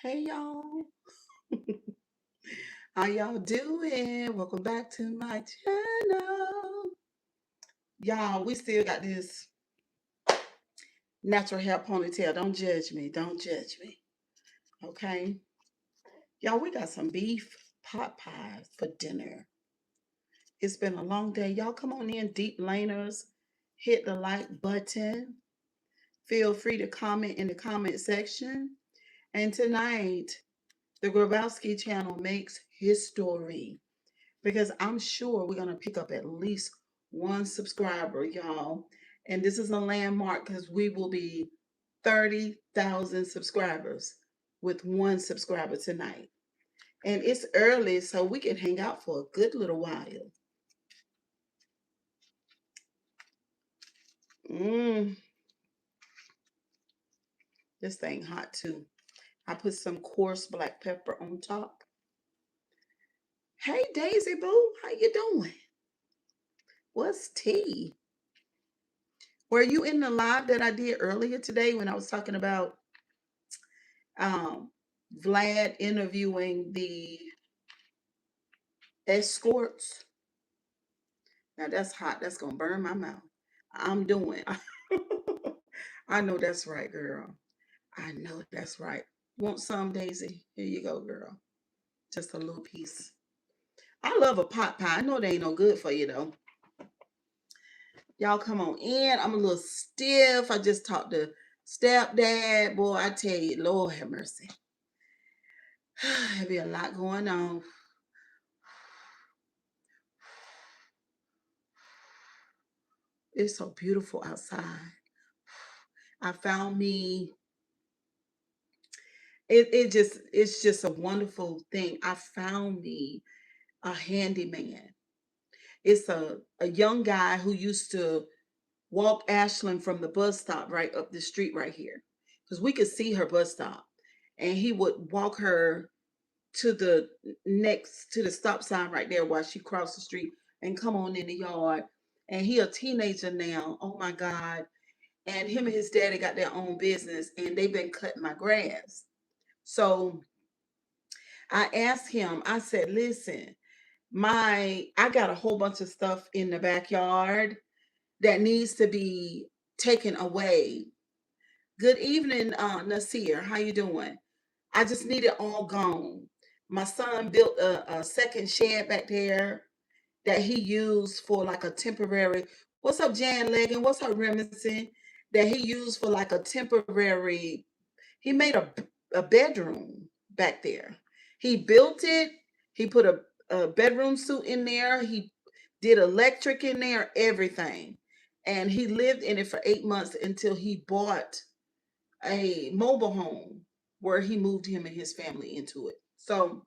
Hey y'all, how y'all doing? Welcome back to my channel. Y'all, we still got this natural hair ponytail. Don't judge me. Don't judge me. Okay. Y'all, we got some beef pot pies for dinner. It's been a long day. Y'all come on in, deep laners. Hit the like button. Feel free to comment in the comment section. And tonight, the Grabowski channel makes history, because I'm sure we're going to pick up at least one subscriber, y'all. And this is a landmark because we will be 30,000 subscribers with one subscriber tonight. And it's early, so we can hang out for a good little while. Mmm, this thing hot too. I put some coarse black pepper on top. Hey, Daisy Boo, how you doing? What's tea? Were you in the live that I did earlier today when I was talking about um, Vlad interviewing the escorts? Now that's hot. That's gonna burn my mouth. I'm doing. I know that's right, girl. I know that's right. Want some, Daisy? Here you go, girl. Just a little piece. I love a pot pie. I know they ain't no good for you though. Y'all come on in. I'm a little stiff. I just talked to stepdad. Boy, I tell you, Lord have mercy. There be a lot going on. It's so beautiful outside. I found me. It's just a wonderful thing. I found me a handyman. It's a young guy who used to walk Ashland from the bus stop right up the street right here, because we could see her bus stop, and he would walk her to the next to the stop sign right there while she crossed the street and come on in the yard. And he a teenager now. Oh my God. And him and his daddy got their own business, and they've been cutting my grass. So I asked him, I said, listen, I got a whole bunch of stuff in the backyard that needs to be taken away. Good evening, Nasir. How you doing? I just need it all gone. My son built a second shed back there that he used for like a temporary. What's up, Jan Legging? What's up, Remington? That he used for like a temporary. He made a bedroom back there. He built it. He put a bedroom suite in there. He did electric in there, everything. And he lived in it for 8 months until he bought a mobile home where he moved him and his family into it. So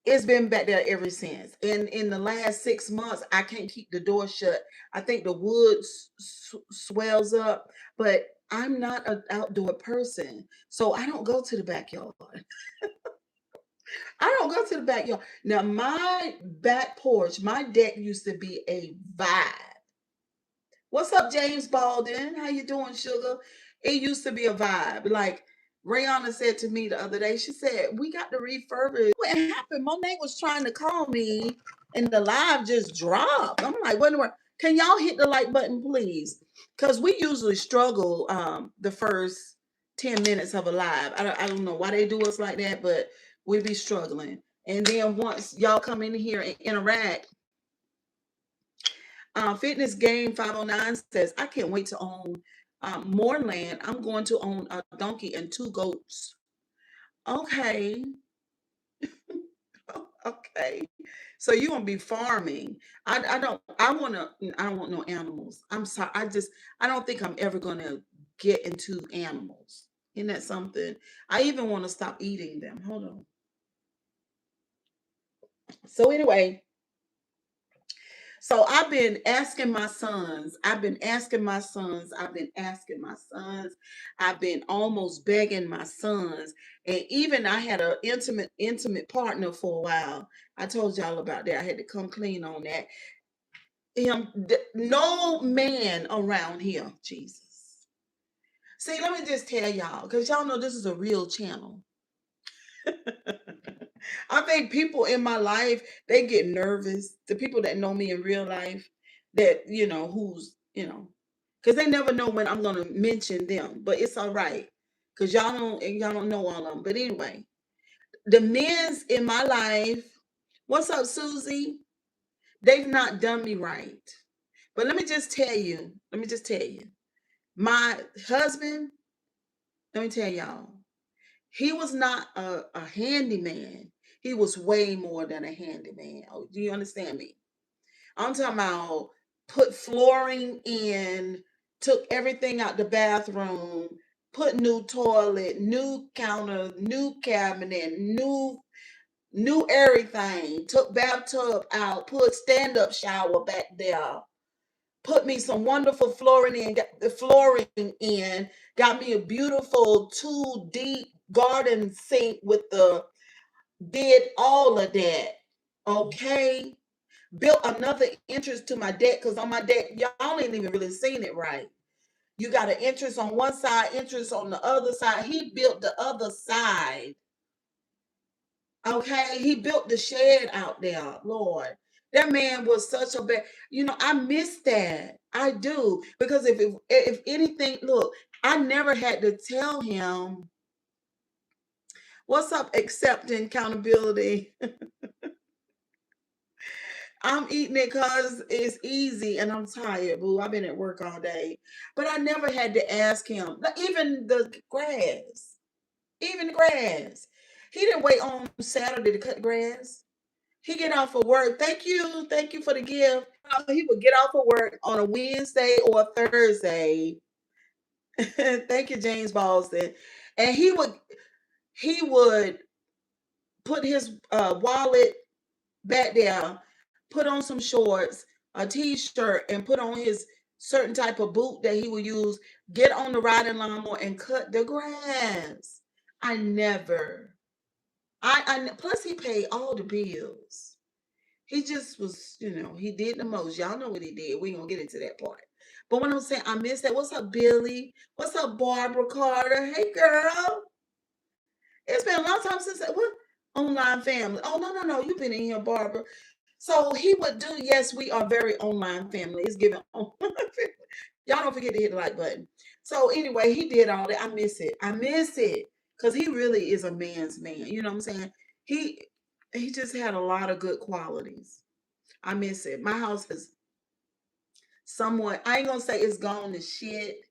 it's been back there ever since. And in the last 6 months, I can't keep the door shut. I think the wood swells up, but I'm not an outdoor person. So I don't go to the backyard. I don't go to the backyard. Now, my back porch, my deck used to be a vibe. What's up, James Baldwin? How you doing, sugar? It used to be a vibe. Like Rihanna said to me the other day, she said, we got to refurbish. What happened? Monet was trying to call me and the live just dropped. I'm like, what in the world? Can y'all hit the like button, please? Because we usually struggle the first 10 minutes of a live. I don't know why they do us like that, but we be struggling. And then once y'all come in here and interact, Fitness Game 509 says, I can't wait to own more land. I'm going to own a donkey and two goats. Okay. Okay. So you're gonna be farming. I don't want no animals. I'm sorry. I don't think I'm ever gonna get into animals. Isn't that something? I even want to stop eating them. Hold on. So anyway, so I've been asking my sons. I've been asking my sons. I've been asking my sons. I've been almost begging my sons. And even I had an intimate partner for a while. I told y'all about that. I had to come clean on that. No man around here, Jesus. See, let me just tell y'all, because y'all know this is a real channel. I think people in my life, they get nervous. The people that know me in real life, that, because they never know when I'm gonna mention them. But it's all right. Because y'all don't know all of them. But anyway, the men's in my life, what's up, Susie? They've not done me right. But let me just tell you, my husband, let me tell y'all, he was not a handyman. He was way more than a handyman. Oh, do you understand me? I'm talking about put flooring in, took everything out the bathroom, put new toilet, new counter, new cabinet, new everything. Took bathtub out, put stand up shower back there. Put me some wonderful flooring in, got the flooring in, got me a beautiful 2 deep garden sink with the did all of that. Okay. Built another entrance to my deck because on my deck, y'all ain't even really seen it right. You got an entrance on one side, entrance on the other side. He built the other side. Okay. He built the shed out there, Lord. That man was such a bad, I miss that. I do. Because if anything, look, I never had to tell him what's up, accepting accountability. I'm eating it because it's easy and I'm tired, boo. I've been at work all day. But I never had to ask him. Even the grass. Even the grass. He didn't wait on Saturday to cut grass. He get off of work. Thank you. Thank you for the gift. He would get off of work on a Wednesday or a Thursday. Thank you, James Boston. And he would put his wallet back there, put on some shorts, a t-shirt, and put on his certain type of boot that he would use, get on the riding lawnmower and cut the grass. I never. I plus he paid all the bills. He just was, he did the most. Y'all know what he did. We ain't gonna get into that part. But when I'm saying I miss that, what's up, Billy? What's up, Barbara Carter? Hey, girl. It's been a long time since what online family. Oh, no, no, no. You've been in here, Barbara. So he would do, yes, we are very online family. It's given online family. Y'all don't forget to hit the like button. So anyway, he did all that. I miss it. I miss it. Because he really is a man's man. You know what I'm saying? He just had a lot of good qualities. I miss it. My house is somewhat, I ain't gonna say it's gone to shit.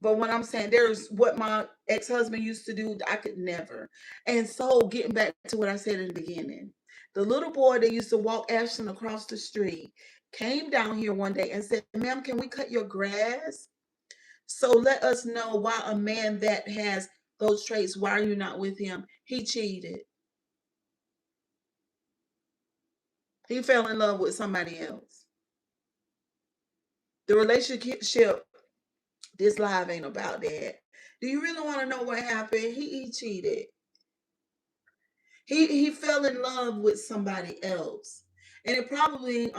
But what I'm saying, there's what my ex-husband used to do, I could never. And so getting back to what I said in the beginning, the little boy that used to walk Ashton across the street came down here one day and said, ma'am, can we cut your grass? So let us know why a man that has those traits, why are you not with him? He cheated. He fell in love with somebody else. The relationship, this live ain't about that. Do you really want to know what happened? He cheated. He fell in love with somebody else. And it probably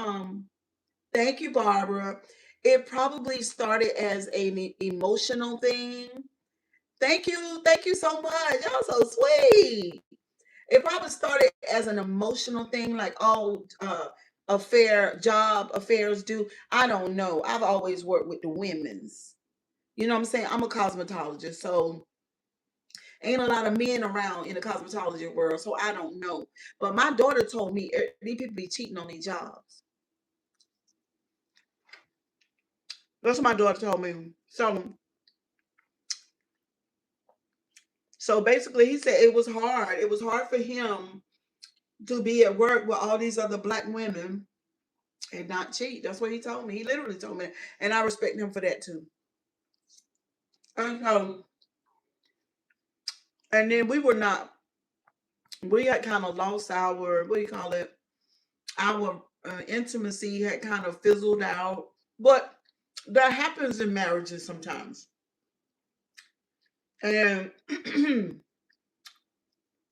thank you, Barbara. It probably started as an emotional thing. Thank you so much. Y'all so sweet. It probably started as an emotional thing, like job affairs do. I don't know. I've always worked with the women's. You know what I'm saying? I'm a cosmetologist, so ain't a lot of men around in the cosmetology world, so I don't know. But my daughter told me these people be cheating on their jobs. That's what my daughter told me. So basically, he said it was hard. It was hard for him to be at work with all these other black women and not cheat. That's what he told me. He literally told me, and I respect him for that too. And so, and then we were not. We had kind of lost our, what do you call it? Our intimacy had kind of fizzled out. But that happens in marriages sometimes. And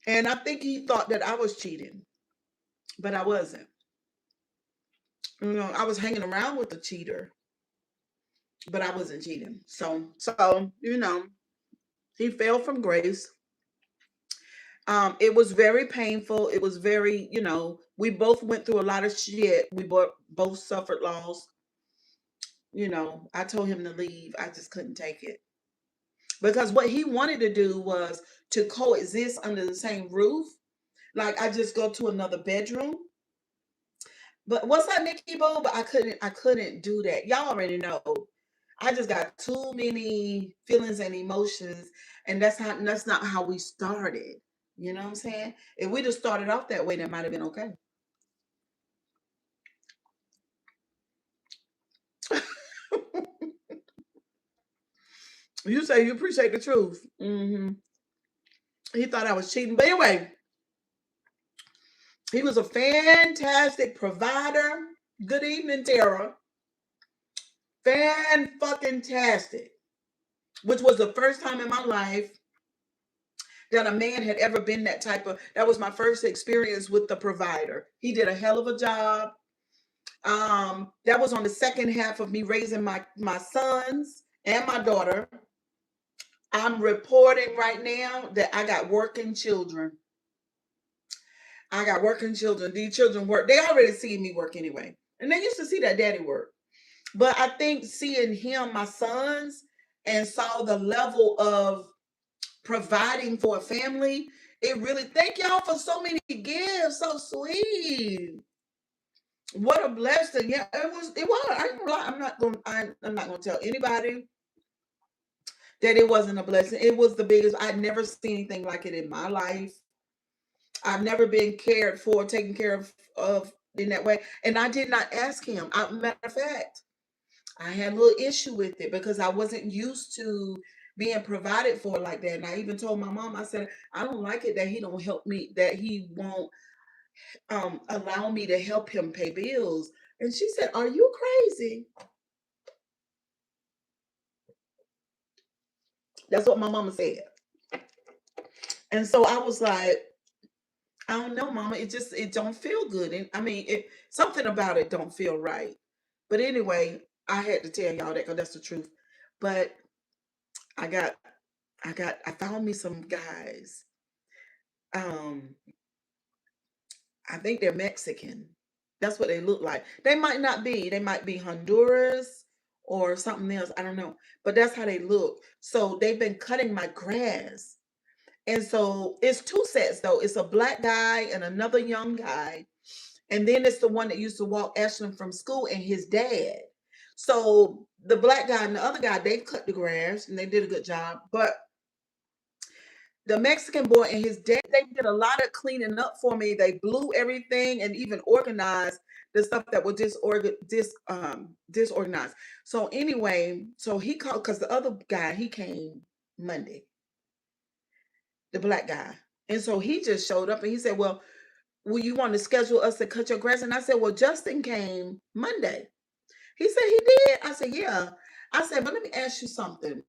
and I think he thought that I was cheating, but I wasn't. I was hanging around with the cheater, but I wasn't cheating. So He fell from grace. It was very painful. It was very, we both went through a lot of shit. We both suffered loss. I told him to leave. I just couldn't take it. Because what he wanted to do was to coexist under the same roof. Like I just go to another bedroom. But what's up, Nikki Boo? But I couldn't do that. Y'all already know. I just got too many feelings and emotions, and that's not how we started. You know what I'm saying? If we just started off that way, that might have been okay. You say you appreciate the truth. He thought I was cheating, but anyway, he was a fantastic provider. Good evening, Tara. Fan fucking tastic. Which was the first time in my life that a man had ever been that was my first experience with the provider. He did a hell of a job. That was on the second half of me raising my sons and my daughter. I'm reporting right now that I got working children. I got working children. These children work. They already see me work anyway. And they used to see that daddy work. But I think seeing him, my sons, and saw the level of providing for a family, it really, thank y'all for so many gifts. So sweet. What a blessing. Yeah, it was. I ain't gonna lie. I'm not gonna tell anybody that it wasn't a blessing. It was the biggest. I'd never seen anything like it in my life. I've never been cared for, taken care of in that way. And I did not ask him. Matter of fact, I had a little issue with it because I wasn't used to being provided for like that. And I even told my mom, I said, I don't like it that he don't help me, that he won't allow me to help him pay bills. And she said, are you crazy? That's what my mama said. And so I was like, I don't know, mama. It don't feel good. And I mean, something about it don't feel right. But anyway, I had to tell y'all that because that's the truth. But I got, I found me some guys. Um, I think they're Mexican. That's what they look like. They might not be. They might be Honduras or something else. I don't know. But that's how they look. So they've been cutting my grass. And so it's two sets though. It's a black guy and another young guy. And then it's the one that used to walk Ashlyn from school and his dad. So the black guy and the other guy, they cut the grass and they did a good job. But the Mexican boy and his dad, they did a lot of cleaning up for me. They blew everything and even organized the stuff that was disorganized. So anyway, so he called because the other guy he came Monday, the black guy, and so he just showed up and he said, "Well, will you want to schedule us to cut your grass?" And I said, "Well, Justin came Monday." He said he did. I said, "Yeah." I said, "But let me ask you something.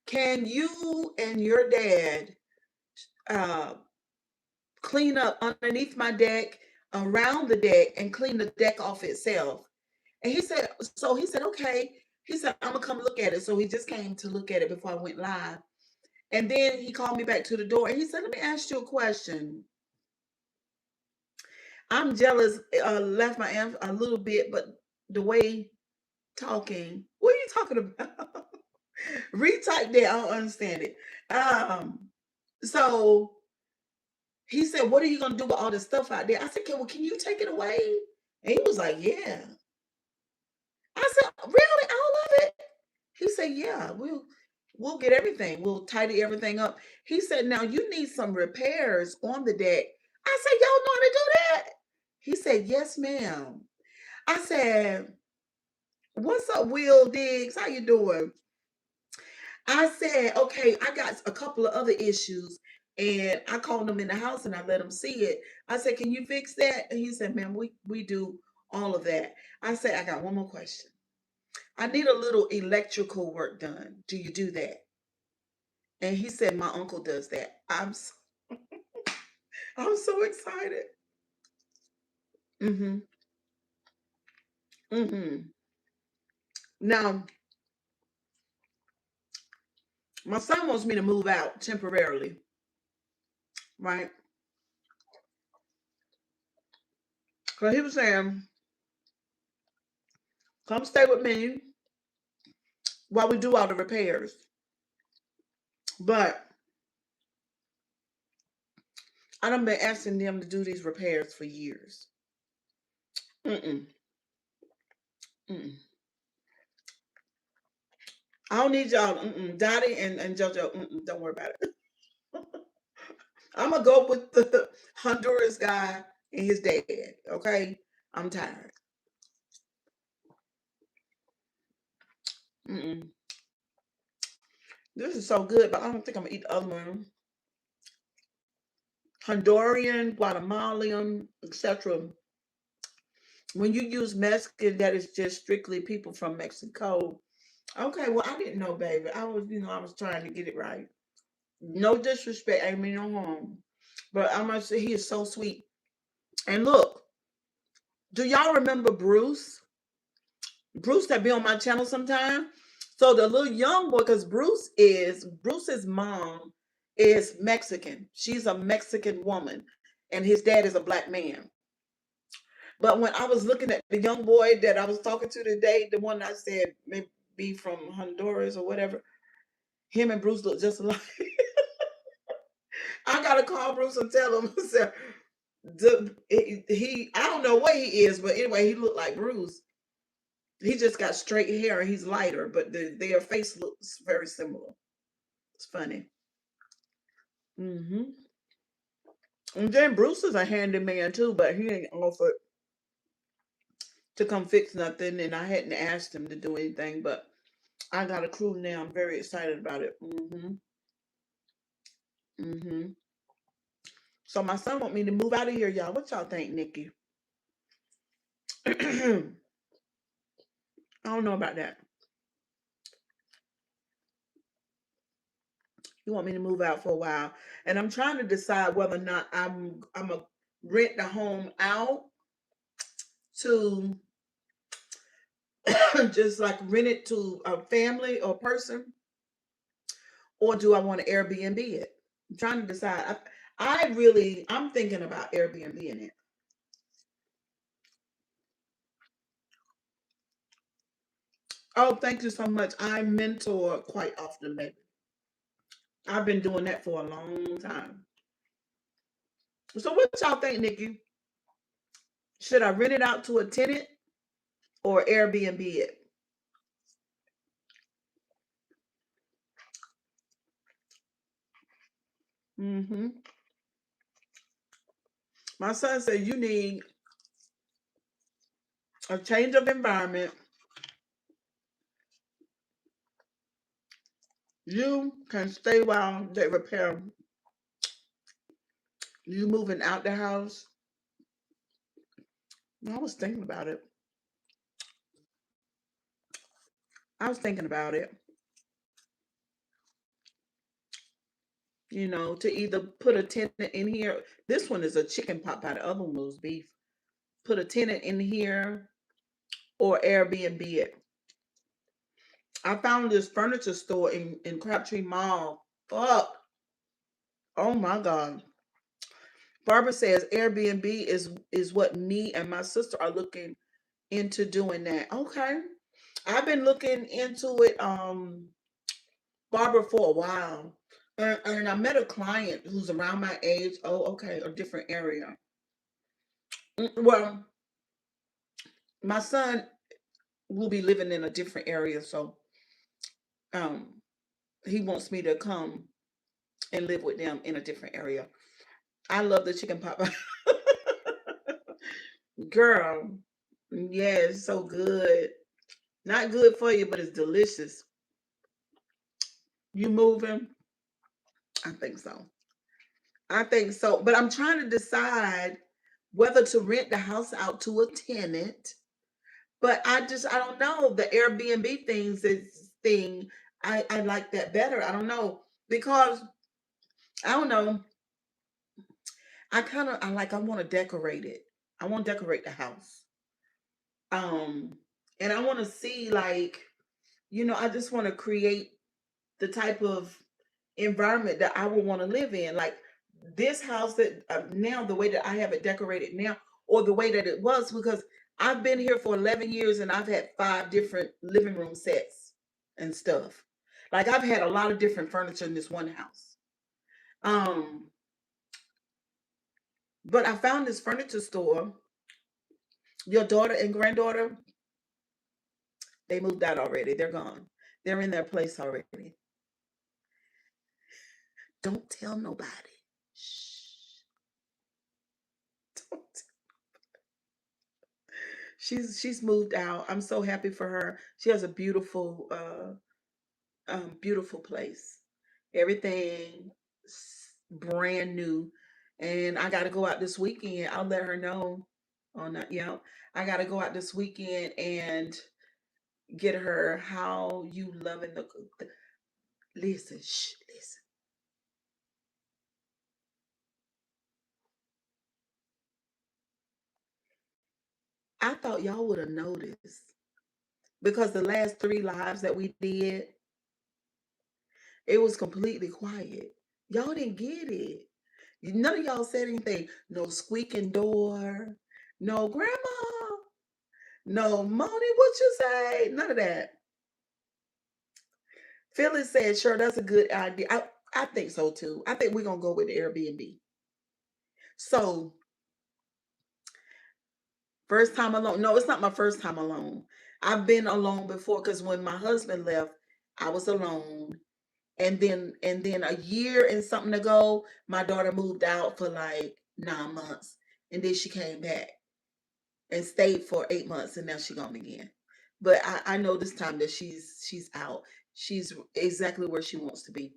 Can you and your dad uh, clean up underneath my deck, around the deck, and clean the deck off itself?" And he said, okay. He said, I'm gonna come look at it. So he just came to look at it before I went live. And then he called me back to the door and he said, let me ask you a question. I'm jealous, left my answer a little bit, but the way talking, what are you talking about? Retype that, I don't understand it. So he said, what are you gonna do with all this stuff out there? I said, can you take it away? And he was like, yeah. I said, really? All of it? He said, yeah, we'll get everything. We'll tidy everything up. He said, now you need some repairs on the deck. I said, y'all know how to do that? He said, yes, ma'am. I said, what's up, Will Diggs? How you doing? I said, okay, I got a couple of other issues. And I called him in the house and I let him see it. I said, can you fix that? And he said, ma'am, we do all of that. I said, I got one more question. I need a little electrical work done. Do you do that? And he said, my uncle does that. I'm so excited. Mm-hmm. Mm-hmm. Now, My son wants me to move out temporarily, right? Because he was saying, come stay with me while we do all the repairs. But I done been asking them to do these repairs for years. Mm-mm, mm-mm. I don't need y'all. Mm-mm. Dottie and JoJo, mm-mm, don't worry about it. I'm going to go with the Honduras guy and his dad, okay? I'm tired. Mm-mm. This is so good, but I don't think I'm going to eat the other one. Honduran, Guatemalan, etc. When you use Mexican, that is just strictly people from Mexico. Okay, well, I didn't know, baby. I was trying to get it right. No disrespect, I mean no harm. But I must say, he is so sweet. And look, do y'all remember Bruce? Bruce that be on my channel sometime. So the little young boy, because Bruce's mom is Mexican. She's a Mexican woman, and his dad is a black man. But when I was looking at the young boy that I was talking to today, the one I said may be from Honduras or whatever, him and Bruce look just alike. I gotta call Bruce and tell him. I don't know what he is, but anyway, he looked like Bruce. He just got straight hair and he's lighter, but their face looks very similar. It's funny. Hmm. And then Bruce is a handyman too, but he ain't offered to come fix nothing, and I hadn't asked him to do anything. But I got a crew now. I'm very excited about it. Hmm. Hmm. So my son want me to move out of here, y'all. What y'all think, Nikki? I don't know about that. You want me to move out for a while, and I'm trying to decide whether or not I'm a rent the home out to just like rent it to a family or person, or do I want to Airbnb it? I'm trying to decide. I'm thinking about Airbnb in it. Oh, thank you so much. I mentor quite often, baby. I've been doing that for a long time. So what y'all think, Nikki? Should I rent it out to a tenant or Airbnb it? Hmm. My son said you need a change of environment. You can stay while they repair. You moving out the house. I was thinking about it. I was thinking about it. To either put a tenant in here. This one is a chicken pot pie. The other one was beef. Put a tenant in here or Airbnb it. I found this furniture store in Crabtree Mall. Fuck. Oh my God. Barbara says Airbnb is what me and my sister are looking into doing that. Okay. I've been looking into it, Barbara, for a while. And I met a client who's around my age. Oh, okay, a different area. Well, my son will be living in a different area, so um, he wants me to come and live with them in a different area. I love the chicken pot pie. Girl, yeah, it's so good. Not good for you, but it's delicious. You moving? I think so. I think so. But I'm trying to decide whether to rent the house out to a tenant. But I don't know. The Airbnb thing. I like that better. I don't know. Because I don't know. I want to decorate it. I want to decorate the house. Um and I want to see, like, I just want to create. the type of environment that I would want to live in. Like this house that now, the way that I have it decorated now, or the way that it was, because I've been here for 11 years and I've had 5 different living room sets and stuff. Like I've had a lot of different furniture in this one house. Um, but I found this furniture store. Your daughter and granddaughter, they moved out already. They're gone. They're in their place already. Don't tell nobody. Shh. Don't. She's moved out. I'm so happy for her. She has a beautiful beautiful place. Everything brand new. And I got to go out this weekend. I'll let her know. Oh, not yeah. I got to go out this weekend and get her how you loving the listen. Shh, listen. I thought y'all would have noticed because the last 3 lives that we did, it was completely quiet. Y'all didn't get it. None of y'all said anything. No squeaking door. No grandma. No Moni, what you say? None of that. Phyllis said, sure, that's a good idea. I think so too. I think we're gonna go with the Airbnb. So first time alone. No, it's not my first time alone. I've been alone before because when my husband left, I was alone. And then a year and something ago, my daughter moved out for like 9 months. And then she came back and stayed for 8 months and now she's gone again. But I know this time that she's out. She's exactly where she wants to be.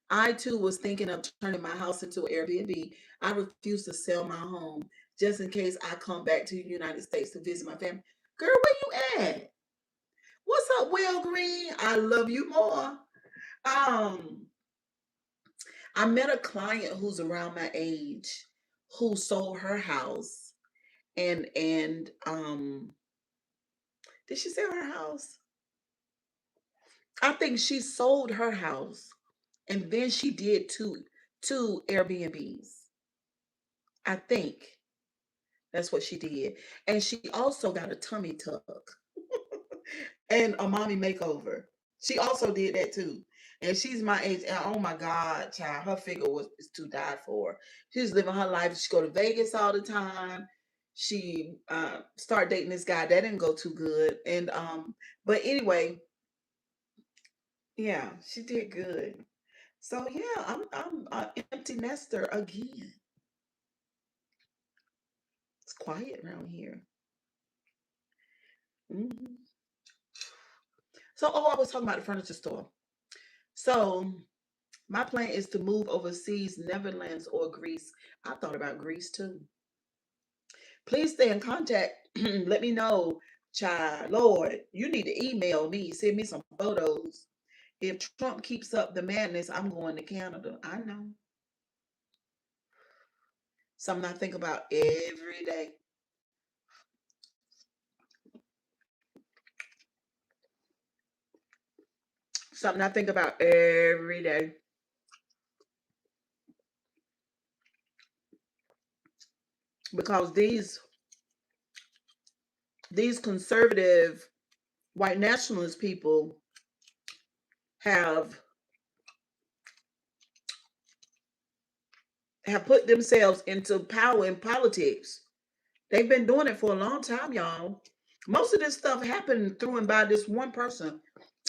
I too was thinking of turning my house into an Airbnb. I refuse to sell my home just in case I come back to the United States to visit my family. Girl, where you at? What's up, Will Green? I love you more. Um, I met a client who's around my age who sold her house and did she sell her house? I think she sold her house and then she did two Airbnbs. I think that's what she did. And she also got a tummy tuck and a mommy makeover. She also did that too. And she's my age. And oh my God, child, her figure was is to die for. She's living her life. She go to Vegas all the time. She started dating this guy. That didn't go too good. And but anyway, yeah, she did good. So yeah, I'm an empty nester again. It's quiet around here. Hmm. So I was talking about the furniture store. So my plan is to move overseas, Netherlands or Greece. I thought about Greece too. Please stay in contact. Let me know, child. Lord, you need to email me, send me some photos. If Trump keeps up the madness, I'm going to Canada. I know. Something I think about every day. Something I think about every day. Because these conservative white nationalist people have put themselves into power in politics. They've been doing it for a long time, y'all. Most of this stuff happened through and by this one person.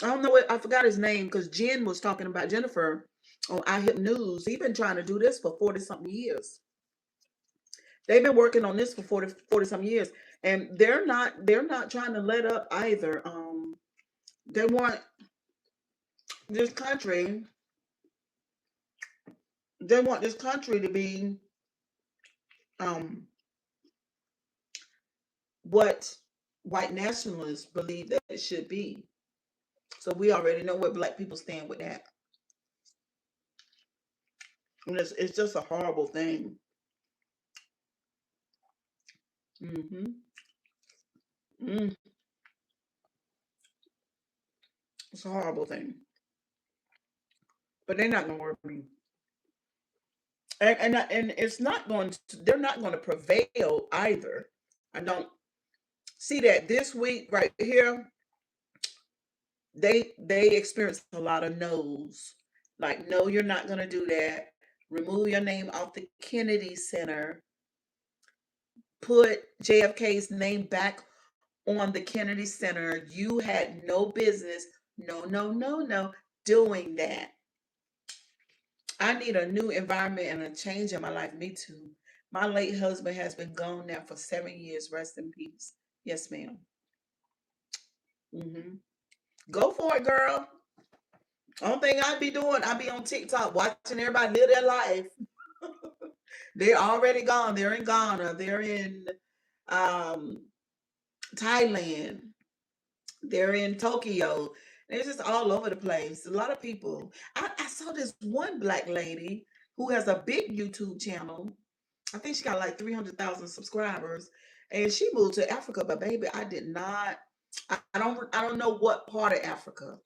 I don't know what I forgot his name because Jen was talking about Jennifer on I Hip News. He's been trying to do this for 40 something years. They've been working on this for 40 some years. And they're not trying to let up either. They want this country, they want this country to be um what white nationalists believe that it should be. So we already know where black people stand with that. And it's just a horrible thing. Hmm. Mm, it's a horrible thing. but they're not gonna work for me. And it's not going to, they're not going to prevail either. I don't see that this week right here. They experienced a lot of no's. Like, no, you're not going to do that. Remove your name off the Kennedy Center. Put JFK's name back on the Kennedy Center. You had no business, no, no, no, no, doing that. I need a new environment and a change in my life. Me too. My late husband has been gone now for 7 years. Rest in peace. Yes, ma'am. Hmm. Go for it, girl. Only thing I'd be doing, I'd be on TikTok watching everybody live their life. They're already gone. They're in Ghana. They're in um, Thailand. They're in Tokyo. They're just all over the place. A lot of people. I saw this one black lady who has a big YouTube channel. I think she got like 300,000 subscribers, and she moved to Africa. But baby, I did not. I don't know what part of Africa,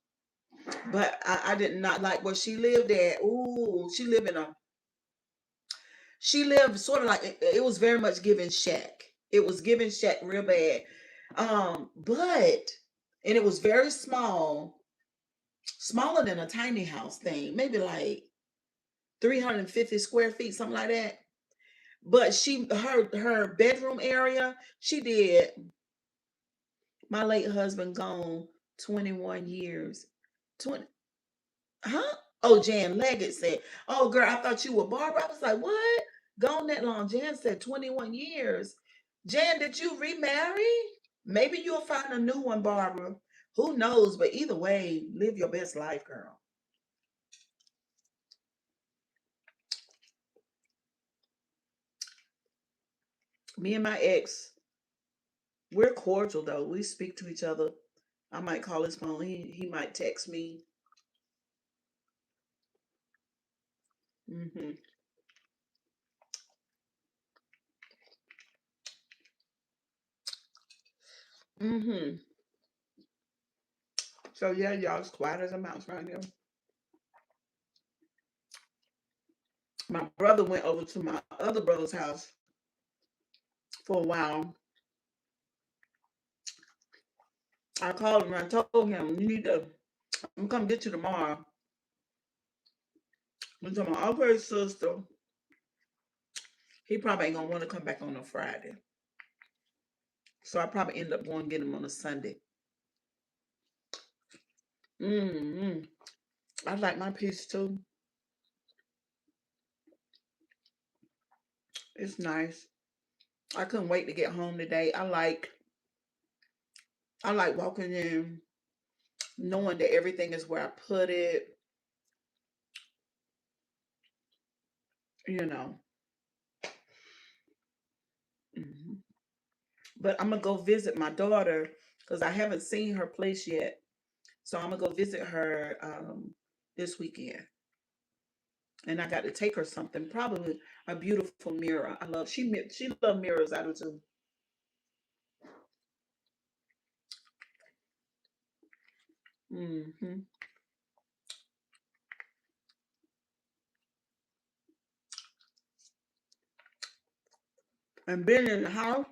but I did not like where she lived at. Ooh, she lived sort of like it was very much giving shack. It was giving shack real bad. But and it was very small, smaller than a tiny house thing, maybe like 350 square feet, something like that. But her bedroom area, she did my late husband gone 21 years. 20, huh? Oh, Jan Leggett said, "Oh, girl, I thought you were Barbara." I was like, "What? Gone that long?" Jan said 21 years. Jan, did you remarry? Maybe you'll find a new one, Barbara. Who knows? But either way, live your best life, girl. Me and my ex, we're cordial though. We speak to each other. I might call his phone. He might text me. Hmm. Hmm. So yeah, y'all, as quiet as a mouse right here. My brother went over to my other brother's house for a while. I called him and I told him, "You need to, I'm gonna come get you tomorrow." And told my okay, sister. He probably ain't gonna want to come back on a Friday. So I probably end up going to get him on a Sunday. Mm-hmm. I like my peace too. It's nice. I couldn't wait to get home today. I like walking in, knowing that everything is where I put it, you know. Hmm. But I'm gonna go visit my daughter because I haven't seen her place yet. So I'm gonna go visit her this weekend, and I got to take her something, probably a beautiful mirror. She love mirrors. I do too. Hmm. And being in the house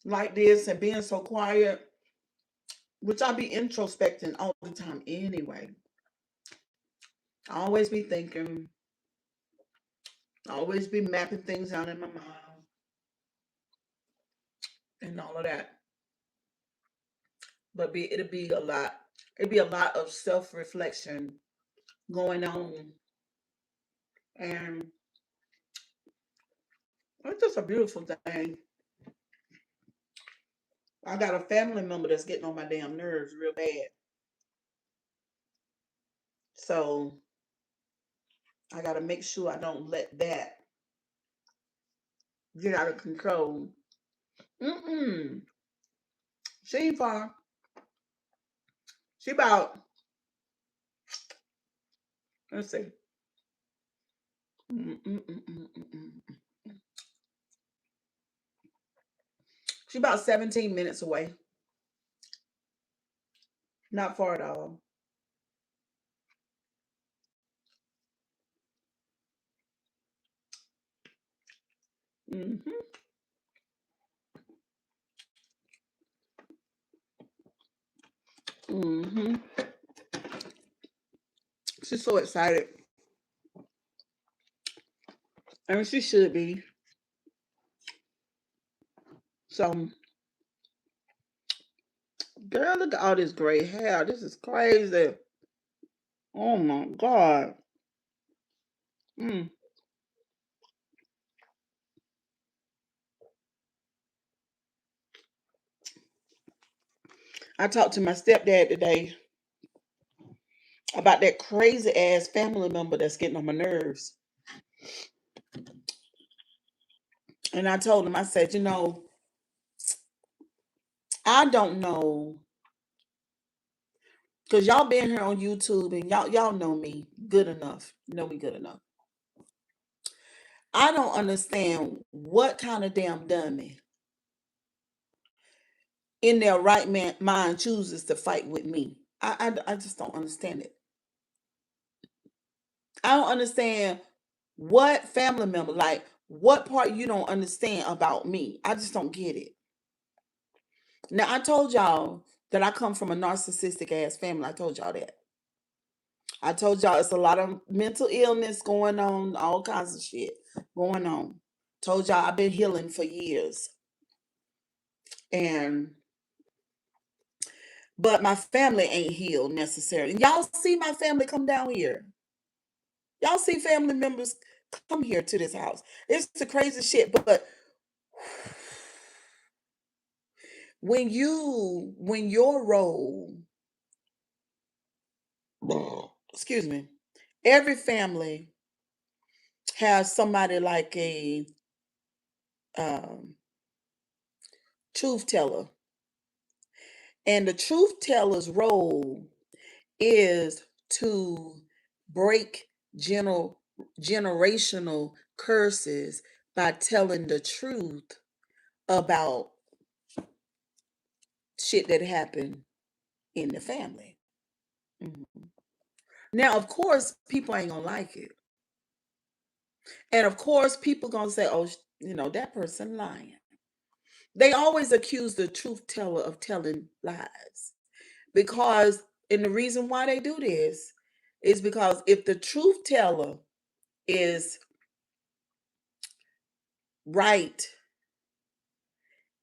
like this and being so quiet, which I be introspecting all the time anyway. I always be thinking, I always be mapping things out in my mind and all of that. But it'll be a lot of self-reflection going on. And it's just a beautiful thing. I got a family member that's getting on my damn nerves real bad. So I gotta make sure I don't let that get out of control. Mm-mm. She ain't far. She about, let's see. Mm-mm-mm-mm-mm-mm. She about 17 minutes away. Not far at all. Mm-hmm. Mm-hmm. She's so excited. And she should be. So, girl, look at all this gray hair. This is crazy. Oh my God. Mm. I talked to my stepdad today about that crazy ass family member that's getting on my nerves. And I told him, I said, I don't know, because y'all been here on YouTube and y'all know me good enough. Know me good enough. I don't understand what kind of damn dummy in their right mind chooses to fight with me. I just don't understand it. I don't understand what family member, like what part you don't understand about me. I just don't get it. Now I told y'all that I come from a narcissistic ass family. I told y'all that. I told y'all it's a lot of mental illness going on, all kinds of shit going on. Told y'all I've been healing for years. And but my family ain't healed necessarily. Y'all see my family come down here. Y'all see family members come here to this house. It's the crazy shit. But when your role, excuse me, every family has somebody like a um, truth teller, and the truth teller's role is to break gener- generational curses by telling the truth about shit that happened in the family. Mhm. Now, of course, people ain't gonna like it, and of course, people gonna say, "Oh, that person lying." They always accuse the truth teller of telling lies because, and the reason why they do this is because if the truth teller is right,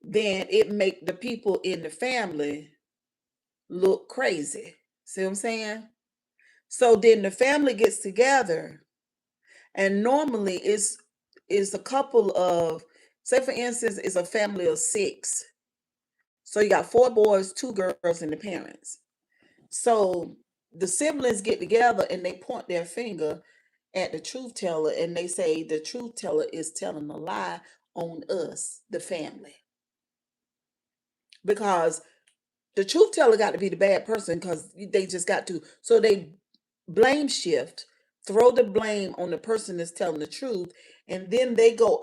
then it make the people in the family look crazy. See what I'm saying? So then the family gets together, and normally it's a couple of, say for instance, it's a family of six. So you got four boys, two girls, and the parents. So the siblings get together and they point their finger at the truth teller and they say the truth teller is telling a lie on us, the family. Because the truth teller got to be the bad person because they just got to. So they blame shift, throw the blame on the person that's telling the truth, and then they go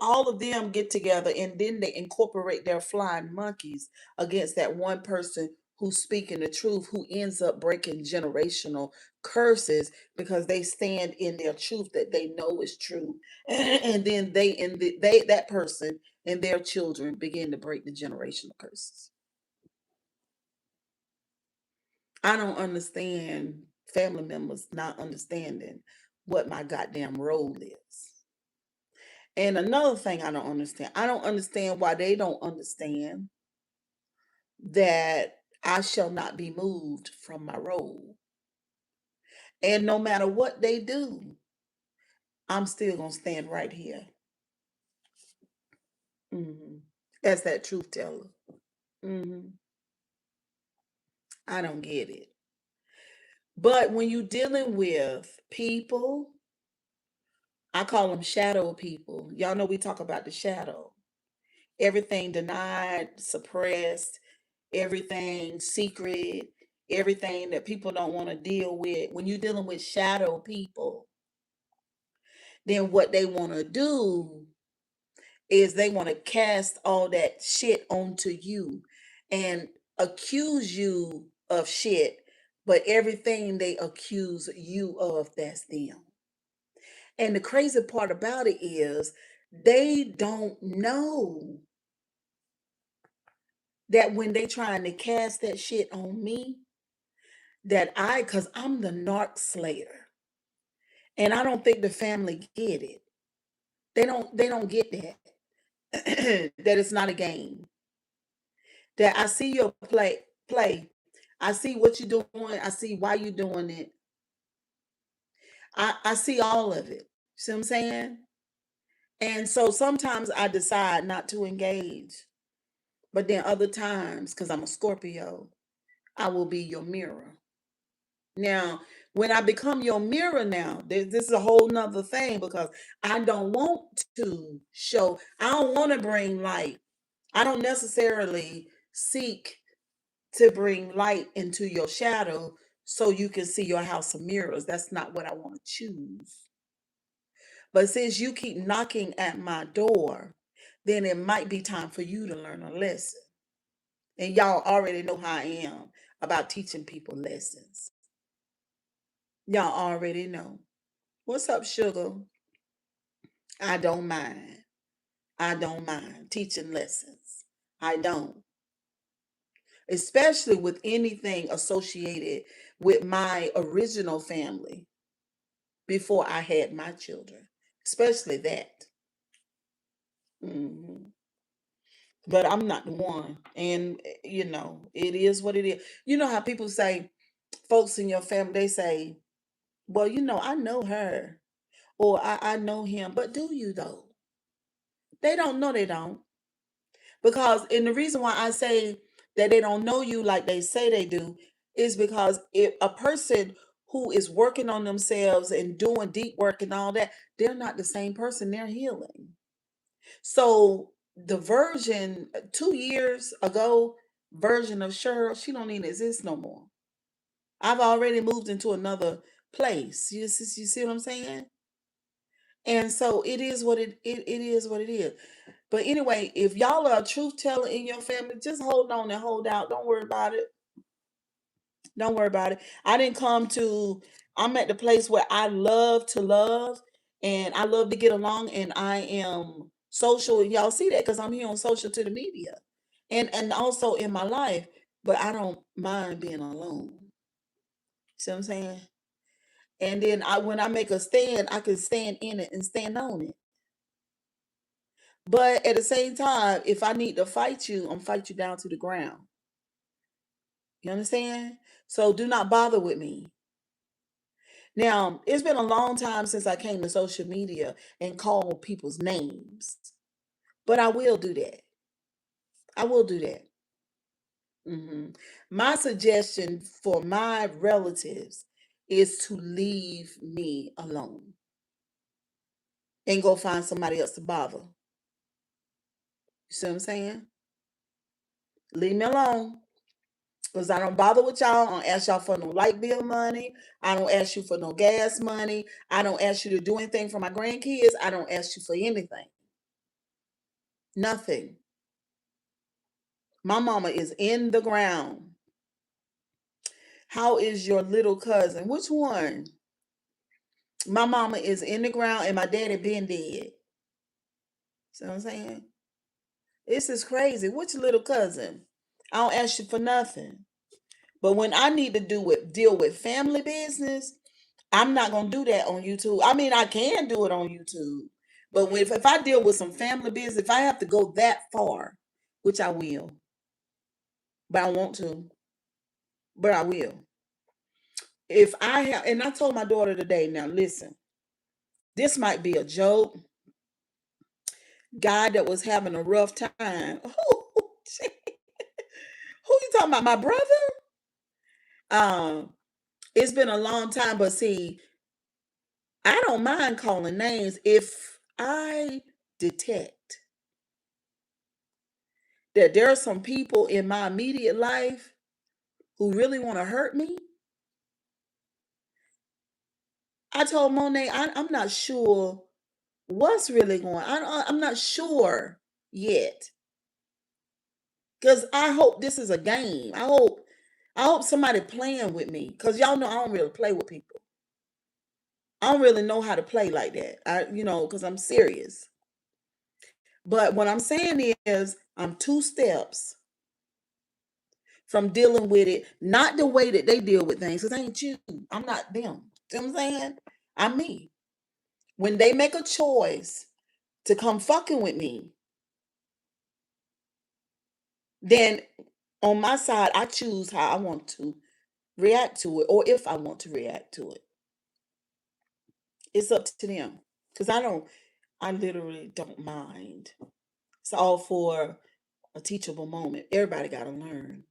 all of them get together and then they incorporate their flying monkeys against that one person who's speaking the truth, who ends up breaking generational curses because they stand in their truth that they know is true. And then they that person and their children begin to break the generational curses. I don't understand family members not understanding what my goddamn role is. And another thing I don't understand why they don't understand that I shall not be moved from my role. And no matter what they do, I'm still going to stand right here. Hmm. As that truth teller. Hmm. I don't get it. But when you're dealing with people, I call them shadow people. Y'all know we talk about the shadow. Everything denied, suppressed, everything secret, everything that people don't want to deal with. When you're dealing with shadow people, then what they want to do is they want to cast all that shit onto you and accuse you of shit, but everything they accuse you of, that's them. And the crazy part about it is They don't know that when they trying to cast that shit on me, cause I'm the narc slayer. And I don't think the family get it. They don't get that. That it's not a game. That I see your play. I see what you're doing. I see why you're doing it. I see all of it. See what I'm saying? And so sometimes I decide not to engage. But then other times, because I'm a Scorpio, I will be your mirror. Now, when I become your mirror now, this is a whole nother thing because I don't want to show, I don't want to bring light. I don't necessarily seek to bring light into your shadow so you can see your house of mirrors. That's not what I want to choose. But since you keep knocking at my door, then it might be time for you to learn a lesson. And y'all already know how I am about teaching people lessons. Y'all already know. What's up, sugar? I don't mind. I don't mind teaching lessons. I don't. Especially with anything associated with my original family before I had my children. Especially that. Mhm. But I'm not the one. And, it is what it is. You know how people say, folks in your family, they say, well, I know her or I know him. But do you, though? They don't know they don't. And the reason why I say that they don't know you like they say they do is because if a person who is working on themselves and doing deep work and all that, they're not the same person, they're healing. So the version 2 years ago, version of Cheryl, she don't even exist no more. I've already moved into another place. You see what I'm saying? And so it is what it is. But anyway, if y'all are a truth teller in your family, just hold on and hold out. Don't worry about it. Don't worry about it. I'm at the place where I love to love and I love to get along and I am social. Y'all see that because I'm here on social to the media and also in my life, but I don't mind being alone. See what I'm saying? And then when I make a stand, I can stand in it and stand on it. But at the same time, if I need to fight you, I'm fight you down to the ground. You understand? So do not bother with me. Now, it's been a long time since I came to social media and called people's names. But I will do that. I will do that. hmm My suggestion for my relatives is to leave me alone and go find somebody else to bother. You see what I'm saying? Leave me alone. Because I don't bother with y'all. I don't ask y'all for no light bill money. I don't ask you for no gas money. I don't ask you to do anything for my grandkids. I don't ask you for anything. Nothing. My mama is in the ground. How is your little cousin? Which one? My mama is in the ground and my daddy been dead. See what I'm saying? This is crazy. Which little cousin? I don't ask you for nothing. But when I need to deal with family business, I'm not gonna do that on YouTube. I mean, I can do it on YouTube, but if I deal with some family business, if I have to go that far, which I will, but I want to, but I will. If I have, and I told my daughter today, now listen, this might be a joke. Guy that was having a rough time. Who you talking about? My brother? Um, it's been a long time, but see, I don't mind calling names if I detect that there are some people in my immediate life who really want to hurt me. I told Monet, I'm not sure what's really going on. I'm not sure yet. Because I hope this is a game. I hope somebody playing with me. Because y'all know I don't really play with people. I don't really know how to play like that. Because I'm serious. But what I'm saying is, I'm two steps from dealing with it, not the way that they deal with things, because I ain't you. I'm not them. See what I'm saying? I'm me. When they make a choice to come fucking with me, then on my side, I choose how I want to react to it, or if I want to react to it. It's up to them. Because I literally don't mind. It's all for a teachable moment. Everybody got to learn.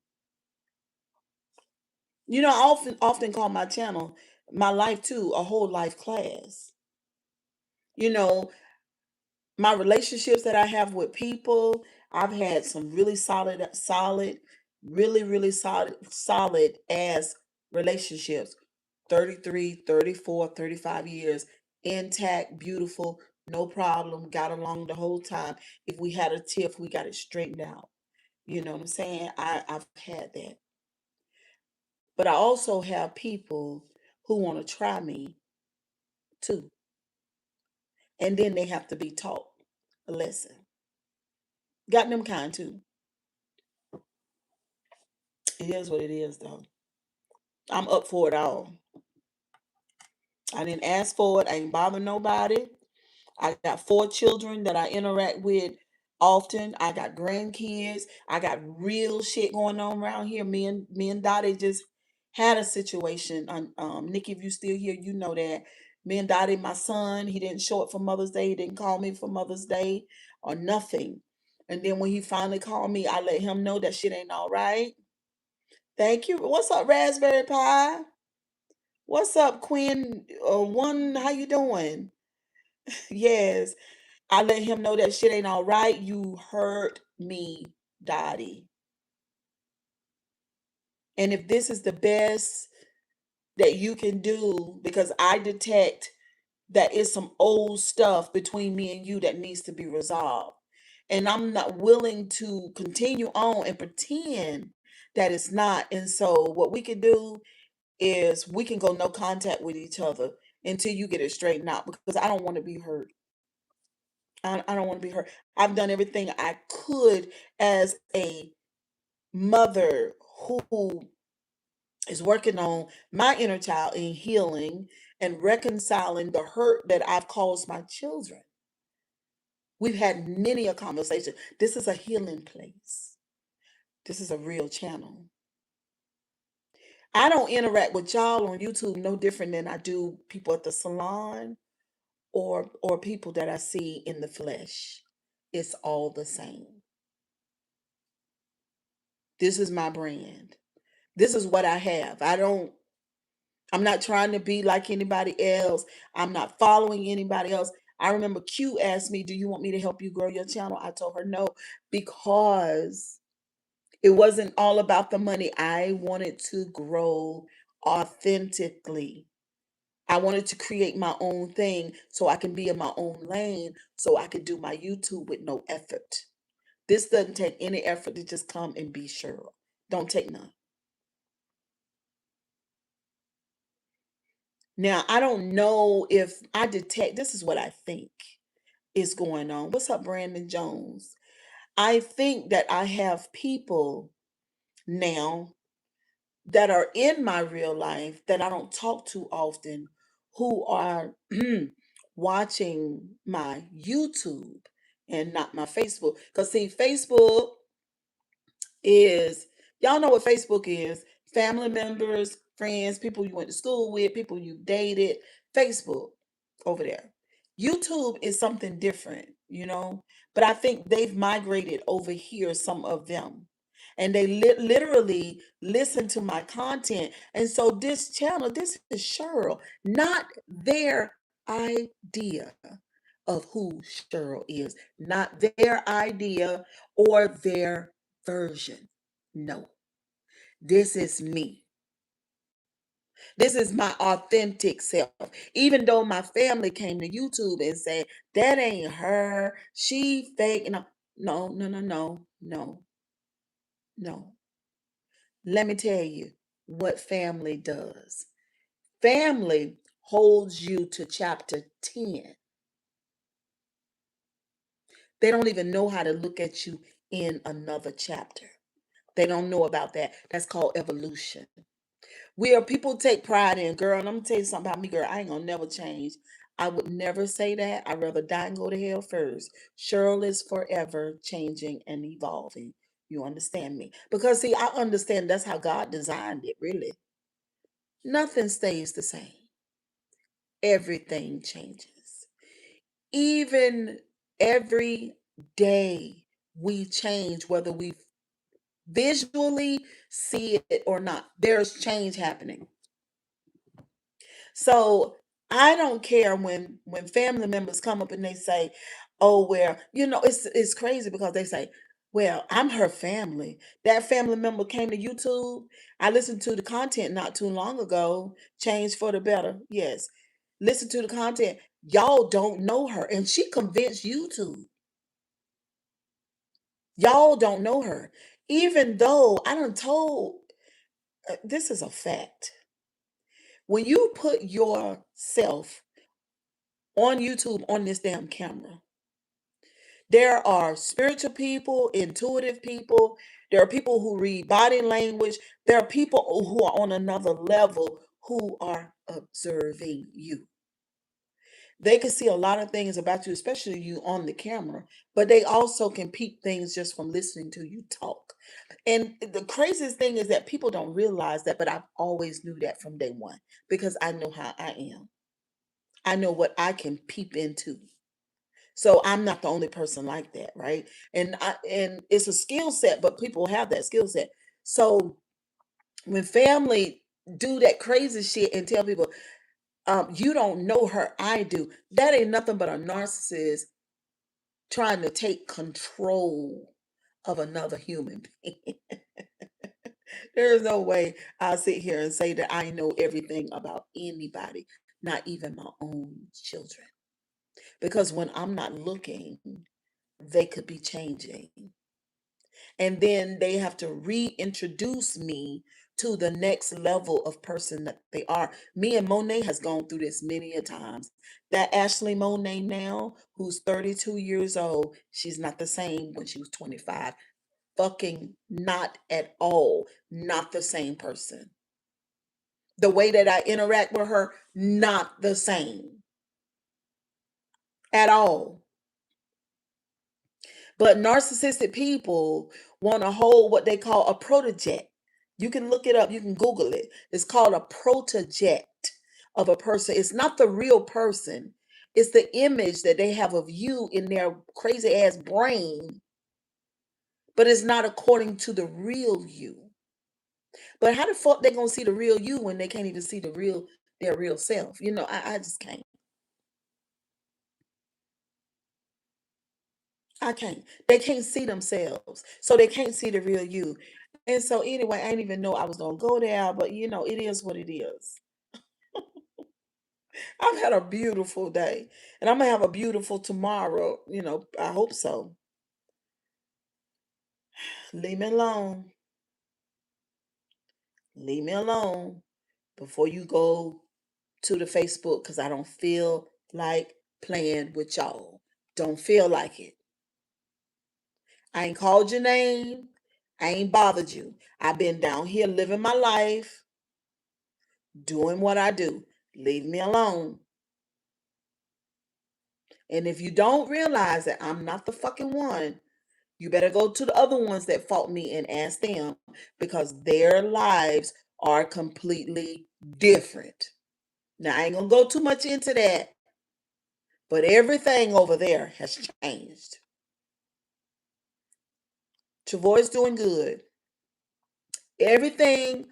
You know, I often call my channel my life too, a whole life class. You know, my relationships that I have with people, I've had some really really solid ass relationships. 33, 34, 35 years, intact, beautiful, no problem, got along the whole time. If we had a tiff, we got it straightened out. You know what I'm saying? I've had that. But I also have people who want to try me too. And then they have to be taught a lesson. Got them kind too. It is what it is, though. I'm up for it all. I didn't ask for it. I ain't bother nobody. I got 4 children that I interact with often. I got grandkids. I got real shit going on around here. Me and Dottie just had a situation. Nikki, if you still here, you know that. Me and Dottie, my son, he didn't show up for Mother's Day. He didn't call me for Mother's Day or nothing. And then when he finally called me, I let him know that shit ain't all right. Thank you. What's up, Raspberry Pie? What's up, Quinn? One, how you doing? Yes. I let him know that shit ain't all right. You hurt me, Dottie. And if this is the best that you can do, because I detect that it's some old stuff between me and you that needs to be resolved. And I'm not willing to continue on and pretend that it's not. And so what we can do is we can go no contact with each other until you get it straightened out, because I don't want to be hurt. I don't want to be hurt. I've done everything I could as a mother who is working on my inner child and healing and reconciling the hurt that I've caused my children. We've had many a conversation. This is a healing place. This is a real channel. I don't interact with y'all on YouTube no different than I do people at the salon or people that I see in the flesh. It's all the same. This is my brand. This is what I have. I'm not trying to be like anybody else. I'm not following anybody else. I remember Q asked me, "Do you want me to help you grow your channel?" I told her no, because it wasn't all about the money. I wanted to grow authentically. I wanted to create my own thing so I can be in my own lane, so I could do my YouTube with no effort. This doesn't take any effort to just come and be Cheryl. Don't take none. Now, I don't know if I detect, this is what I think is going on. What's up, Brandon Jones? I think that I have people now that are in my real life that I don't talk to often who are watching my YouTube and not my Facebook. Because, see, Facebook is, y'all know what Facebook is: family members, friends, people you went to school with, people you dated. Facebook over there. YouTube is something different, you know, but I think they've migrated over here, some of them, and they literally listen to my content. And so this channel, this is Cheryl, not their idea of who Cheryl is, not their idea or their version. No, this is me. This is my authentic self. Even though my family came to YouTube and said, "That ain't her, she fake." No, no, no, no, no, no, no. Let me tell you what family does. Family holds you to chapter 10. They don't even know how to look at you in another chapter. They don't know about that. That's called evolution. We are people take pride in, girl, and I'm gonna tell you something about me, girl. I ain't gonna never change. I would never say that. I'd rather die and go to hell first. Cheryl is forever changing and evolving. You understand me? Because see, I understand that's how God designed it, really. Nothing stays the same. Everything changes. Even every day we change, whether we visually see it or not. There's change happening. So I don't care when family members come up and they say, "Oh, well, it's crazy because they say, well, I'm her family. That family member came to YouTube. I listened to the content not too long ago. Change for the better. Yes. Listen to the content. Y'all don't know her, and she convinced you to. Y'all don't know her, even though I done told. This is a fact. When you put yourself on YouTube on this damn camera, there are spiritual people, intuitive people, there are people who read body language, there are people who are on another level who are observing you. They can see a lot of things about you, especially you on the camera, but they also can peep things just from listening to you talk. And the craziest thing is that people don't realize that, but I've always knew that from day one because I know how I am. I know what I can peep into. So I'm not the only person like that, right? And it's a skill set, but people have that skill set. So when family do that crazy shit and tell people, you don't know her, I do, that ain't nothing but a narcissist trying to take control of another human being. There is no way I'll sit here and say that I know everything about anybody, not even my own children. Because when I'm not looking, they could be changing. And then they have to reintroduce me to the next level of person that they are. Me and Monet has gone through this many a times. That Ashley Monet now, who's 32 years old, she's not the same when she was 25. Fucking not at all. Not the same person. The way that I interact with her, not the same at all. But narcissistic people want to hold what they call a protege. You can look it up, you can Google it. It's called a protege of a person. It's not the real person, it's the image that they have of you in their crazy ass brain, but it's not according to the real you. But how the fuck they gonna see the real you when they can't even see their real self? I just can't. I can't. They can't see themselves. So they can't see the real you. And so anyway, I didn't even know I was gonna go there, but it is what it is. I've had a beautiful day. And I'm gonna have a beautiful tomorrow. I hope so. Leave me alone. Leave me alone before you go to the Facebook because I don't feel like playing with y'all. Don't feel like it. I ain't called your name. I ain't bothered you. I've been down here living my life, doing what I do. Leave me alone. And if you don't realize that I'm not the fucking one, you better go to the other ones that fought me and ask them because their lives are completely different. Now, I ain't gonna go too much into that, but everything over there has changed. Travoy's doing good. Everything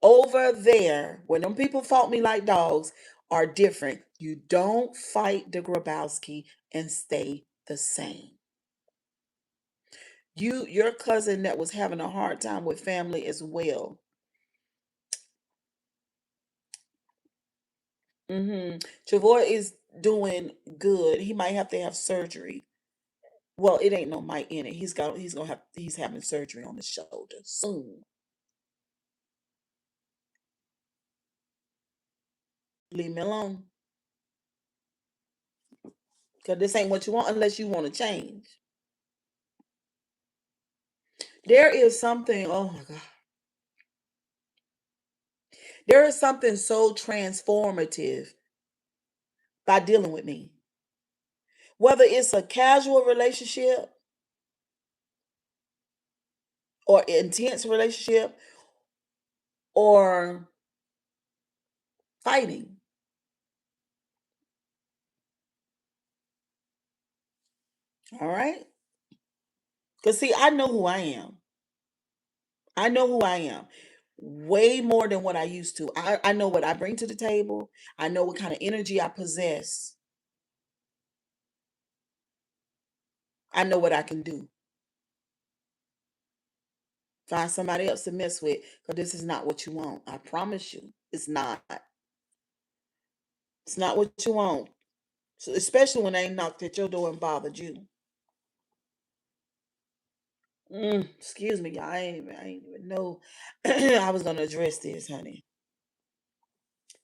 over there, when them people fought me like dogs, are different. You don't fight the Grabowski and stay the same. Your cousin that was having a hard time with family as well. Travoy is doing good. He might have to have surgery. Well, it ain't no might in it. He's having surgery on his shoulder soon. Leave me alone. Cause this ain't what you want unless you want to change. There is something, oh my God. There is something so transformative by dealing with me. Whether it's a casual relationship or intense relationship or fighting. All right? Because, see, I know who I am. I know who I am way more than what I used to. I know what I bring to the table, I know what kind of energy I possess, I know what I can do. Find somebody else to mess with because this is not what you want. I promise you, it's not. It's not what you want. So, especially when they knocked at your door and bothered you. Excuse me, y'all. I ain't even know I was gonna address this, honey.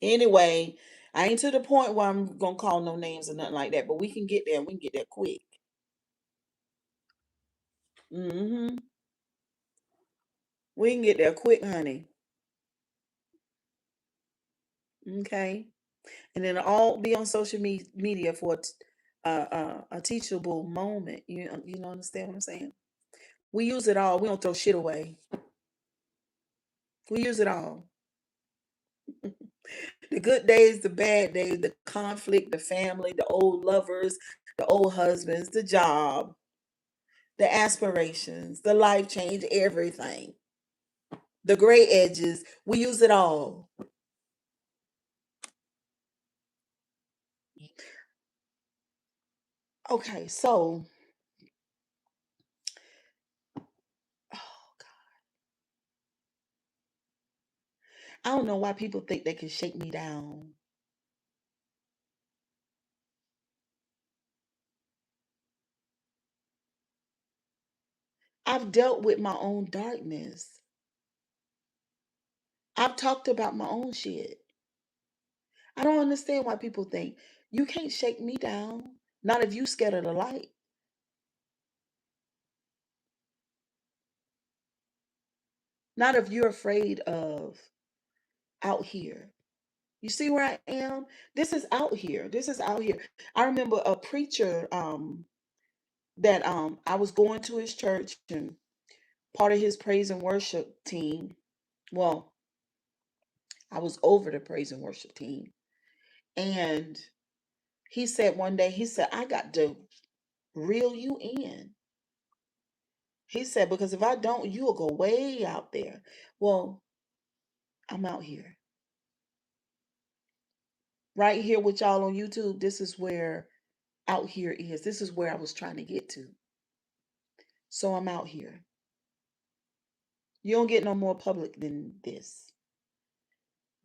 Anyway, I ain't to the point where I'm gonna call no names or nothing like that, but we can get there. We can get there quick. hmm We can get there quick, honey. Okay, and then all be on social media for a teachable moment. You know understand what I'm saying? We use it all. We don't throw shit away. We use it all. The good days, the bad days, the conflict, the family, the old lovers, the old husbands, the job, the aspirations, the life change, everything. The gray edges, we use it all. Okay, so oh God, I don't know why people think they can shake me down. I've dealt with my own darkness. I've talked about my own shit. I don't understand why people think you can't shake me down. Not if you scared of the light. Not if you're afraid of out here. You see where I am? This is out here. This is out here. I remember a preacher that I was going to his church and part of his praise and worship team. Well, I was over the praise and worship team. And he said one day, he said, I got to reel you in. He said, because if I don't, you'll go way out there. Well, I'm out here. Right here with y'all on YouTube. This is where out here is. This is where I was trying to get to. So I'm out here. You don't get no more public than this.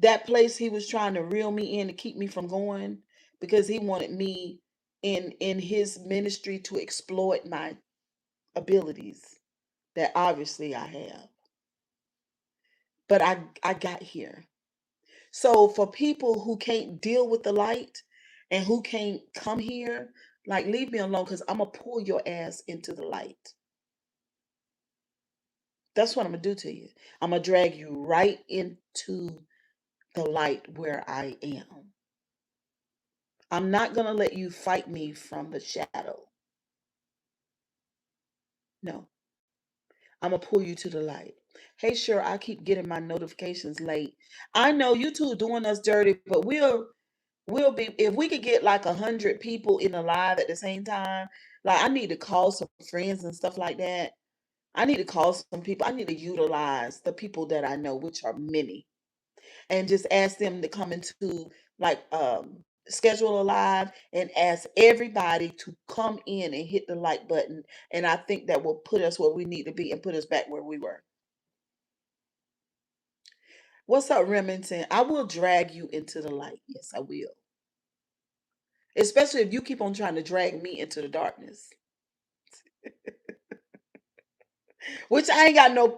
That place he was trying to reel me in to keep me from going because he wanted me in his ministry to exploit my abilities that obviously I have. But I got here. So for people who can't deal with the light and who can't come here, like leave me alone because I'm gonna pull your ass into the light. That's what I'm gonna do to you. I'm gonna drag you right into the light where I am. I'm not gonna let you fight me from the shadow. No, I'm gonna pull you to the light. Hey, sure, I keep getting my notifications late. I know you two doing us dirty, but we'll be if we could get like 100 people in a live at the same time. Like I need to call some friends and stuff like that. I need to call some people. I need to utilize the people that I know, which are many, and just ask them to come into like schedule a live and ask everybody to come in and hit the like button. And I think that will put us where we need to be and put us back where we were. What's up, Remington? I will drag you into the light. Yes, I will. Especially if you keep on trying to drag me into the darkness. Which I ain't got no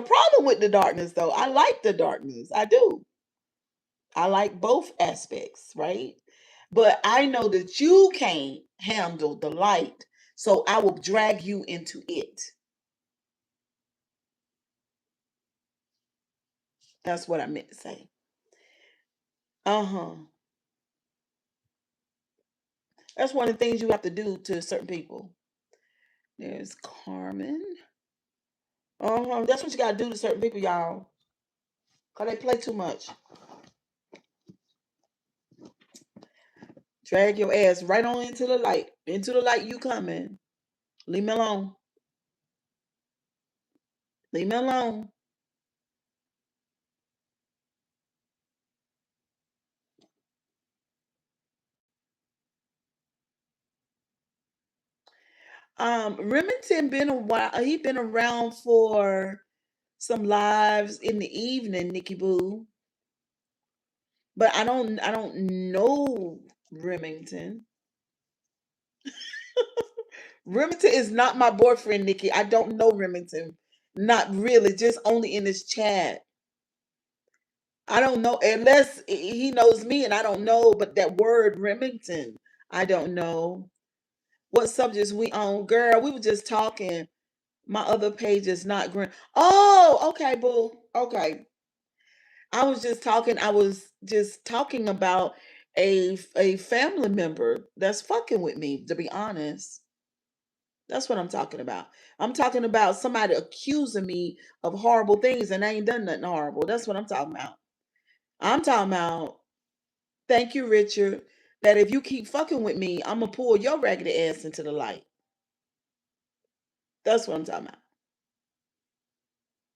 problem with the darkness though. I like the darkness. I do. I like both aspects, right? But I know that you can't handle the light, so I will drag you into it. That's what I meant to say. Uh-huh. That's one of the things you have to do to certain people. There's Carmen. Uh-huh. That's what you gotta do to certain people, y'all. Cause they play too much. Drag your ass right on into the light. Into the light you coming. Leave me alone. Leave me alone. Remington been a while. He been around for some lives in the evening, Nikki Boo. But I don't know Remington. Remington is not my boyfriend, Nikki. I don't know Remington. Not really, just only in this chat. I don't know unless he knows me and I don't know, but that word Remington, I don't know. What subjects we on? Girl, we were just talking. My other page is not green. Oh, okay, boo. Okay. I was just talking about a family member that's fucking with me, to be honest. That's what I'm talking about. I'm talking about somebody accusing me of horrible things and I ain't done nothing horrible. That's what I'm talking about. I'm talking about, thank you, Richard, that if you keep fucking with me, I'm gonna pull your raggedy ass into the light. That's what I'm talking about.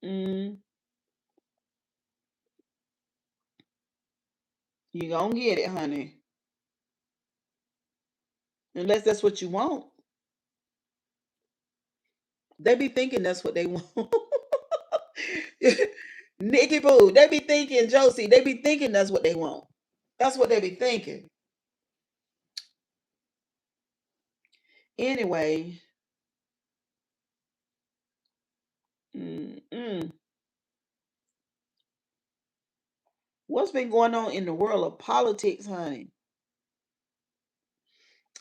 Mm, you gonna get it, honey. Unless that's what you want. They be thinking that's what they want. Nikki Boo, they be thinking, Josie, they be thinking that's what they want. That's what they be thinking. Anyway, mm-mm. What's been going on in the world of politics, honey?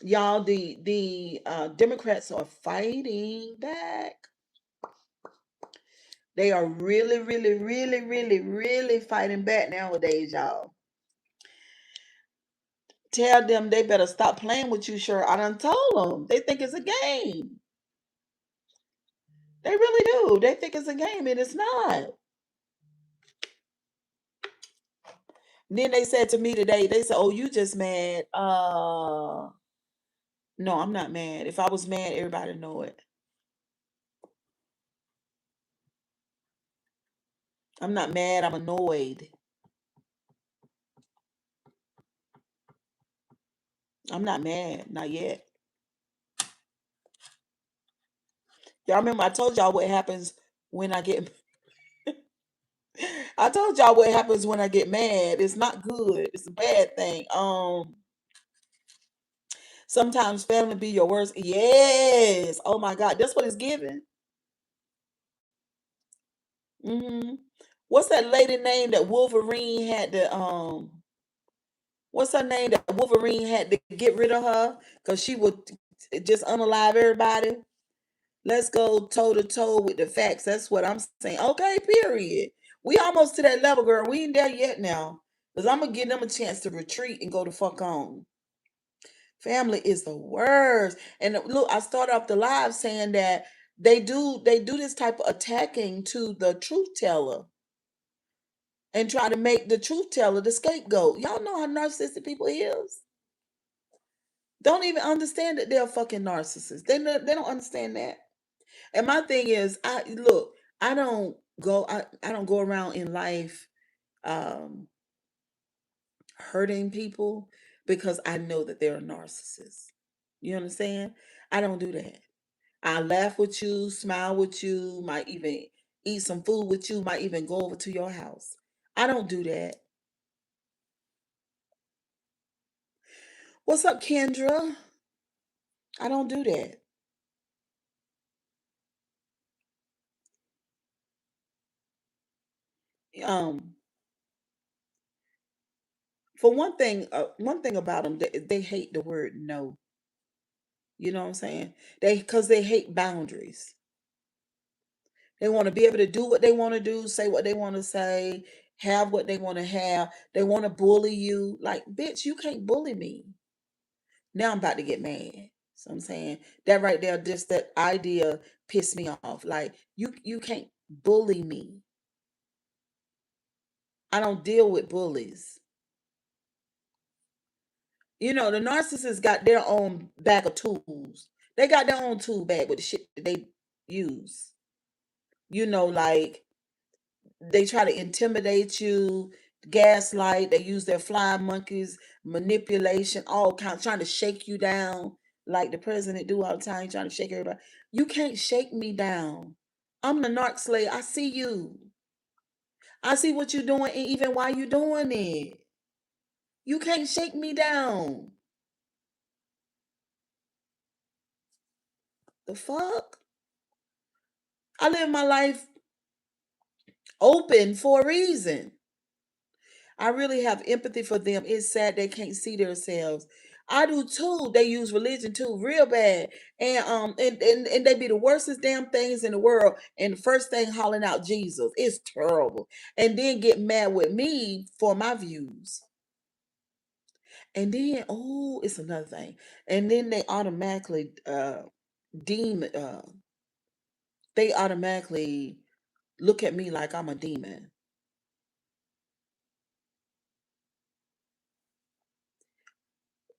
Y'all, the Democrats are fighting back. They are really, really, really, really, really fighting back nowadays, y'all. Tell them they better stop playing with you, sure. I done told them. They think it's a game. They really do. They think it's a game and it's not. Then they said to me today, they said, "Oh, you just mad." No, I'm not mad. If I was mad, everybody know it. I'm not mad, I'm annoyed. I'm not mad, not yet. Y'all remember I told y'all what happens when I get I told y'all what happens when I get mad. It's not good. It's a bad thing. Sometimes family be your worst. Yes. Oh my God. That's what it's giving. Hmm. What's that lady name that Wolverine had to what's her name that Wolverine had to get rid of her because she would just unalive everybody? Let's go toe to toe with the facts. That's what I'm saying. Okay, period. We almost to that level, girl. We ain't there yet now. Because I'm gonna give them a chance to retreat and go the fuck on. Family is the worst. And look, I started off the live saying that they do this type of attacking to the truth teller and try to make the truth teller the scapegoat. Y'all know how narcissistic people is. Don't even understand that they're fucking narcissists. They don't understand that. And my thing is, I look, I don't go around in life um hurting people because I know that they're a narcissist. You understand? I don't do that. I laugh with you, smile with you, might even eat some food with you, might even go over to your house. I don't do that. What's up, Kendra? I don't do that. Um, for one thing about them, they hate the word no. You know what I'm saying? Because they hate boundaries. They want to be able to do what they want to do, say what they want to say, have what they want to have. They want to bully you. Like, bitch, you can't bully me. Now I'm about to get mad. So I'm saying that right there, just that idea pissed me off. Like, you can't bully me. I don't deal with bullies. The narcissists got their own bag of tools. They got their own tool bag with the shit that they use. Like they try to intimidate you, gaslight. They use their flying monkeys, manipulation, all kinds, trying to shake you down, like the president do all the time, trying to shake everybody. You can't shake me down. I'm the narc slave. I see you. I see what you're doing, and even why you doing it. You can't shake me down. The fuck? I live my life open for a reason. I really have empathy for them. It's sad they can't see themselves. I do too. They use religion too, real bad. And they be the worstest damn things in the world. And the first thing hollering out Jesus. It's terrible. And then get mad with me for my views. And then, oh, it's another thing. And then deem they automatically look at me like I'm a demon.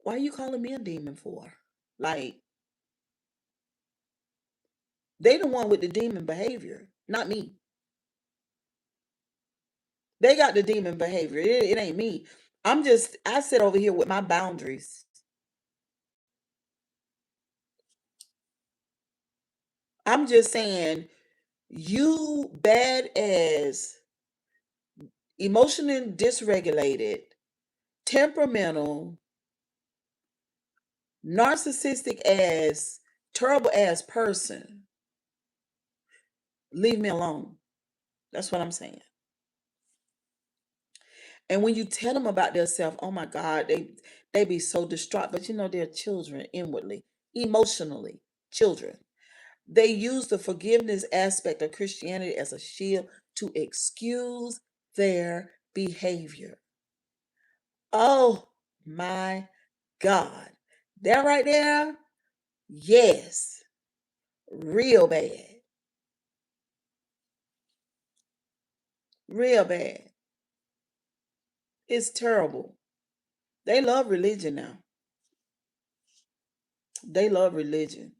Why are you calling me a demon for? Like, they the one with the demon behavior, not me. They got the demon behavior. It ain't me. I sit over here with my boundaries. I'm just saying, you bad as emotionally dysregulated, temperamental, narcissistic ass, terrible ass person. Leave me alone. That's what I'm saying. And when you tell them about themselves, oh my God, they be so distraught. But they're children inwardly, emotionally, children. They use the forgiveness aspect of Christianity as a shield to excuse their behavior. Oh my God. That right there, yes, real bad. Real bad. It's terrible. They love religion now. They love religion.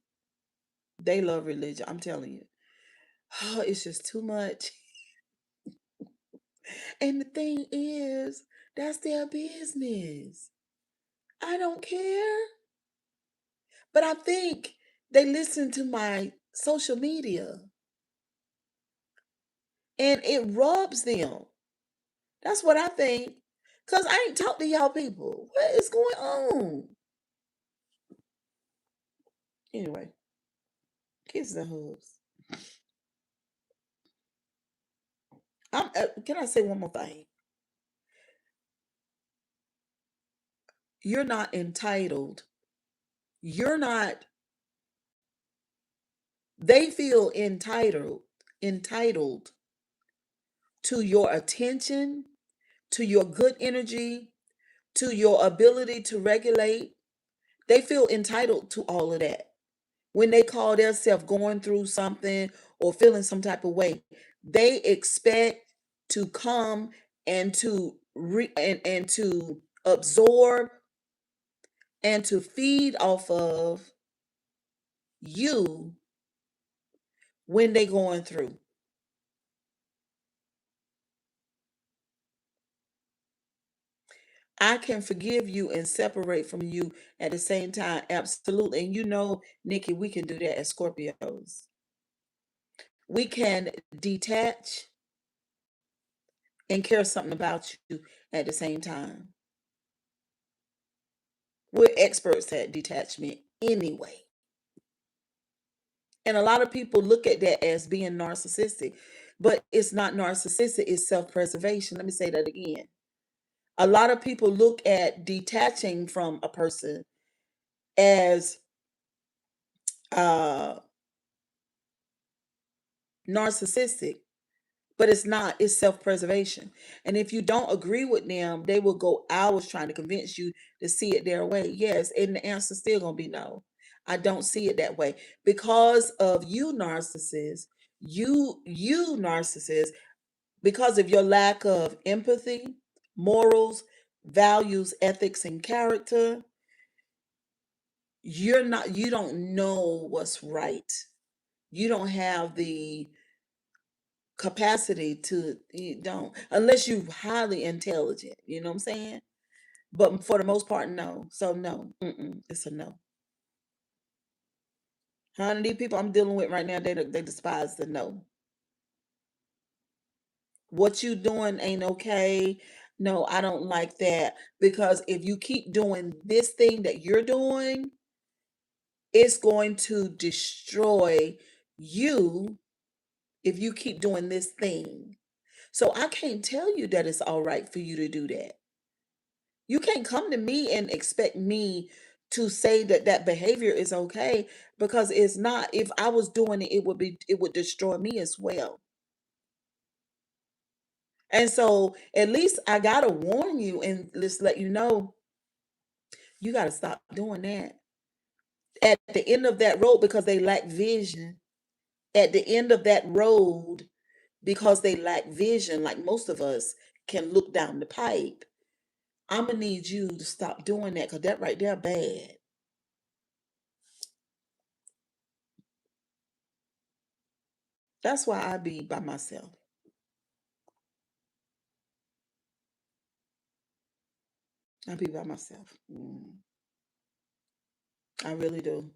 They love religion. I'm telling you. Oh, it's just too much. And the thing is, that's their business. I don't care. But I think they listen to my social media and it rubs them. That's what I think. Because I ain't talked to y'all people. What is going on? Anyway, kisses and hugs. Can I say one more thing? You're not entitled. You're not, they feel entitled to your attention, to your good energy, to your ability to regulate. They feel entitled to all of that. When they call themselves going through something or feeling some type of way, they expect to come and and to absorb and to feed off of you when they going through. I can forgive you and separate from you at the same time. Absolutely. And Nikki, we can do that as Scorpios. We can detach and care something about you at the same time. We're experts at detachment anyway. And a lot of people look at that as being narcissistic, but it's not narcissistic, it's self preservation. Let me say that again. A lot of people look at detaching from a person as uh, narcissistic, But it's not, it's self-preservation. And if you don't agree with them, they will go hours trying to convince you to see it their way. Yes, and the answer's still gonna be no. I don't see it that way. Because of you narcissists, you narcissists, because of your lack of empathy, morals, values, ethics, and character, you don't know what's right. You don't have the capacity to, you don't, unless you're highly intelligent, you know what I'm saying? But for the most part, no. So no, it's a no. Honey, these people I'm dealing with right now, they despise the no. What you doing ain't okay. No, I don't like that, because if you keep doing this thing that you're doing, it's going to destroy you if you keep doing this thing. So I can't tell you that it's all right for you to do that. You can't come to me and expect me to say that that behavior is okay, because it's not. If I was doing it, it would destroy me as well. And so at least I got to warn you and just let you know you got to stop doing that. At the end of that road, because they lack vision, at the end of that road, because they lack vision, like most of us can look down the pipe, I'm going to need you to stop doing that, because that right there bad. That's why I be by myself. I be by myself. I really do.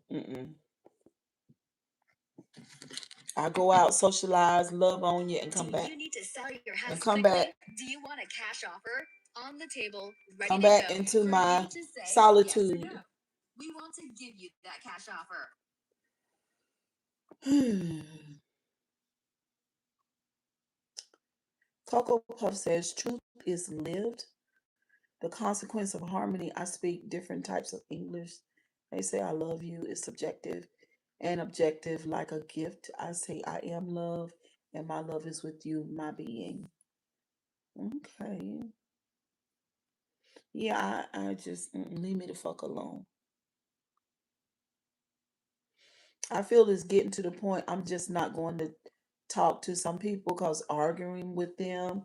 I go out, socialize, love on you, and come back. You need to sell your house and come quickly? Back. Do you want a cash offer on the table? Ready come to back go into my solitude. Yes, no. We want to give you that cash offer. Coco Puff says, truth is lived. The consequence of harmony. I speak different types of English. They say I love you is subjective and objective, like a gift. I say I am love, and my love is with you, my being. Okay. Yeah, I just leave me the fuck alone. I feel it's getting to the point I'm just not going to talk to some people, because arguing with them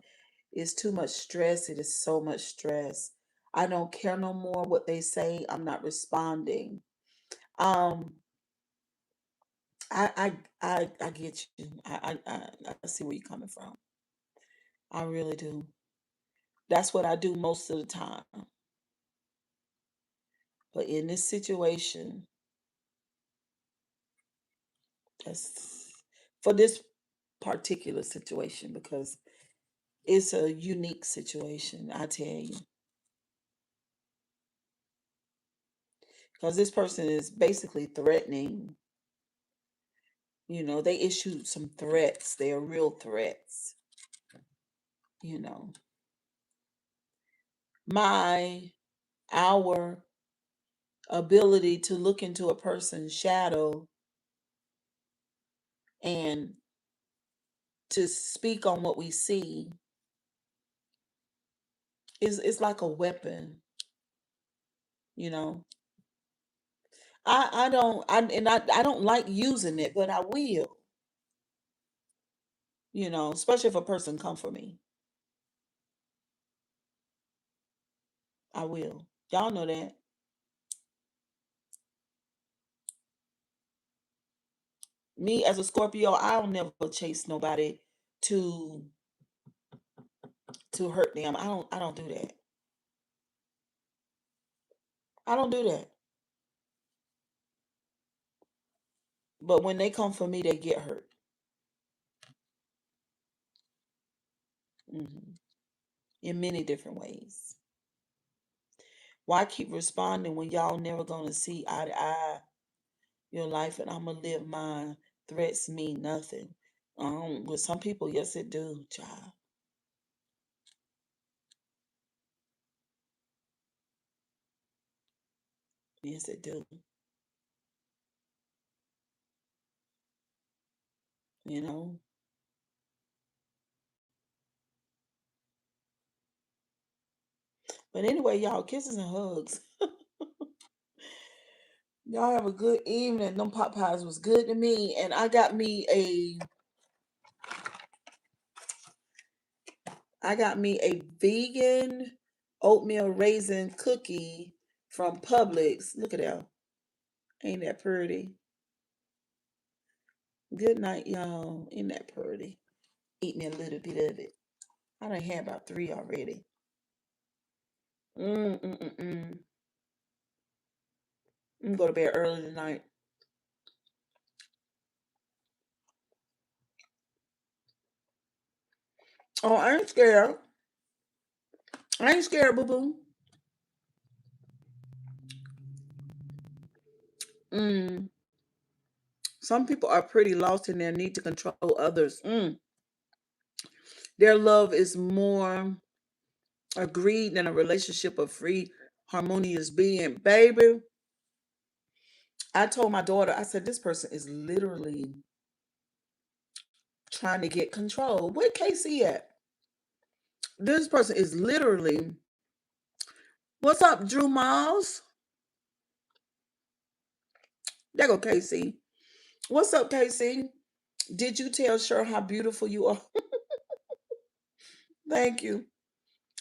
is too much stress. It is so much stress. I don't care no more what they say. I'm not responding. Um, I get you. I see where you're coming from. I really do. That's what I do most of the time. But in this situation, that's for this particular situation, because it's a unique situation, I tell you. Because this person is basically threatening. They issued some threats. They are real threats. You know, my, our ability to look into a person's shadow and to speak on what we see is it's like a weapon. You know, I don't I don't like using it, but I will. Especially if a person come for me, I will. Y'all know that. Me as a Scorpio, I'll never chase nobody to hurt them. I don't do that. I don't do that. But when they come for me, they get hurt. hmm In many different ways. Why keep responding when y'all never gonna see eye to eye your life and I'm gonna live mine? Threats mean nothing. With some people, yes, it do, child. Yes, it do. You know, But anyway, y'all, kisses and hugs. Y'all have a good evening. Them pot pies was good to me, and I got me a vegan oatmeal raisin cookie from Publix. Look at that. Ain't that pretty? Good night, y'all. Ain't that pretty? Eat me a little bit of it. I done had about three already. Mm. I'm gonna go to bed early tonight. Oh, I ain't scared. I ain't scared, boo boo. Mm. Some people are pretty lost in their need to control others. Their love is more agreed than a relationship of free, harmonious being. Baby, I told my daughter, I said, this person is literally trying to get control. Where Casey at? This person is literally, what's up, Drew Miles? There go Casey. What's up, Casey? Did you tell Sher how beautiful you are? Thank you.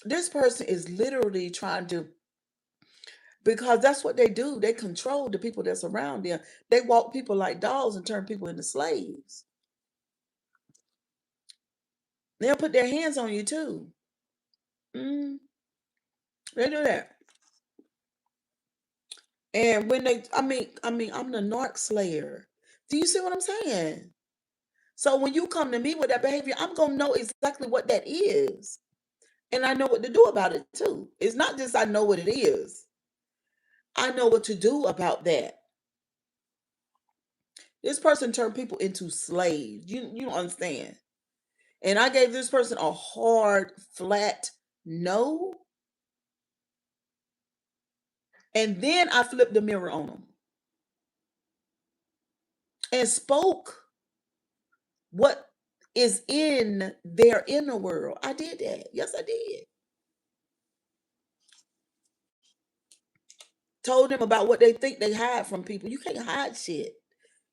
This person is literally trying to, because that's what they do. They control the people that's around them. They walk people like dogs and turn people into slaves. They'll put their hands on you too. Mm, they do that. And when I'm the narc slayer. Do you see what I'm saying? So when you come to me with that behavior, I'm gonna know exactly what that is, and I know what to do about it too. It's not just I know what it is. I know what to do about that. This person turned people into slaves. You don't understand. And I gave this person a hard, flat no, and then I flipped the mirror on them and spoke what is in their inner world. I did that. Yes, I did. Told them about what they think they hide from people. You can't hide shit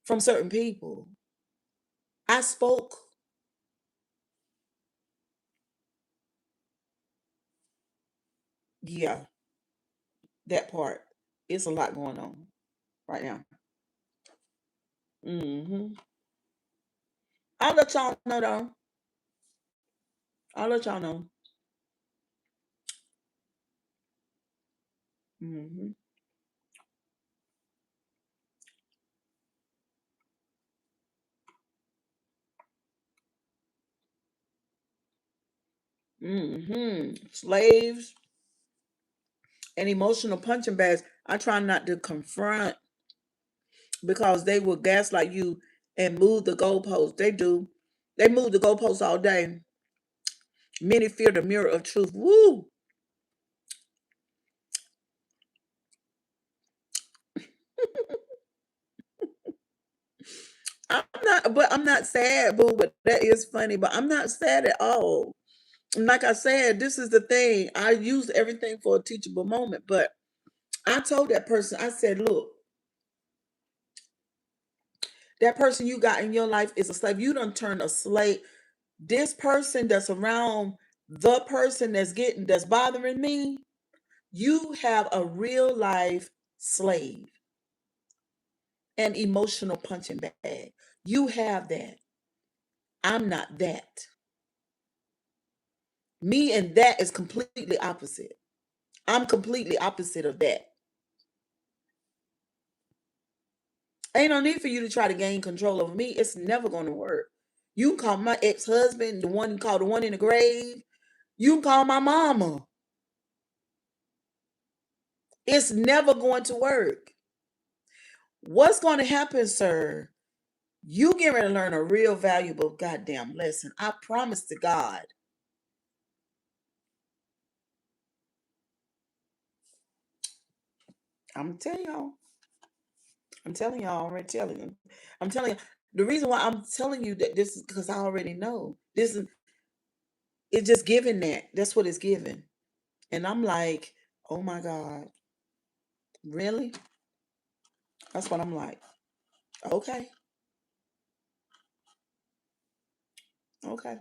from certain people. I spoke. Yeah, that part. It's a lot going on right now. I'll let y'all know though. I'll let y'all know. hmm Slaves and emotional punching bags. I try not to confront because they will gaslight you and move the goalposts. They do. They move the goalposts all day. Many fear the mirror of truth. Woo! I'm not sad, boo, but that is funny. But I'm not sad at all. And like I said, this is the thing. I use everything for a teachable moment. But I told that person, I said, look, that person you got in your life is a slave. You don't turn a slave. This person that's around the person that's bothering me, you have a real life slave, an emotional punching bag. You have that. I'm not that. Me and that is completely opposite. I'm completely opposite of that. Ain't no need for you to try to gain control over me. It's never going to work. You can call my ex-husband, the one called the one in the grave. You can call my mama. It's never going to work. What's going to happen, sir? You get ready to learn a real valuable goddamn lesson. I promise to God. I'm telling y'all. I'm telling y'all. Already telling you. I'm telling you. The reason why I'm telling you that this is because I already know. This is it's just giving that. That's what it's giving. And I'm like, oh my God, really? That's what I'm like. Okay, okay.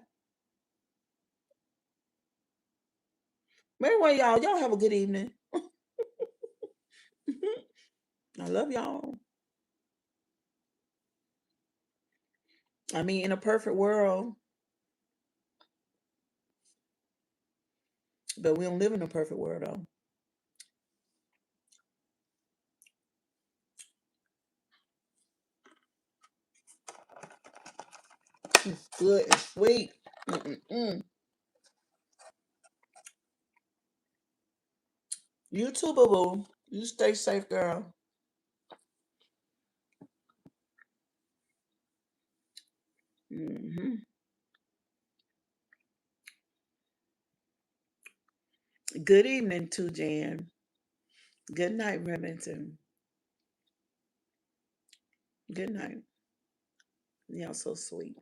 Anyway, y'all have a good evening. I love y'all. I mean, in a perfect world, but we don't live in a perfect world though. It's good and sweet. Mm-mm-mm. You too, boo boo. You stay safe, girl. Hmm. Good evening, too, Jan. Good night, Remington. Good night. Y'all so sweet.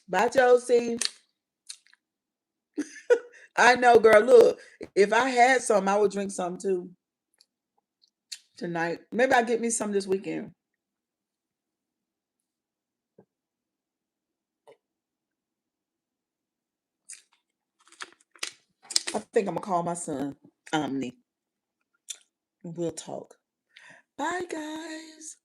Bye, Josie. I know, girl. Look, if I had some, I would drink some too tonight. Maybe I'll get me some this weekend. I think I'm gonna call my son, Omni, and we'll talk. Bye, guys.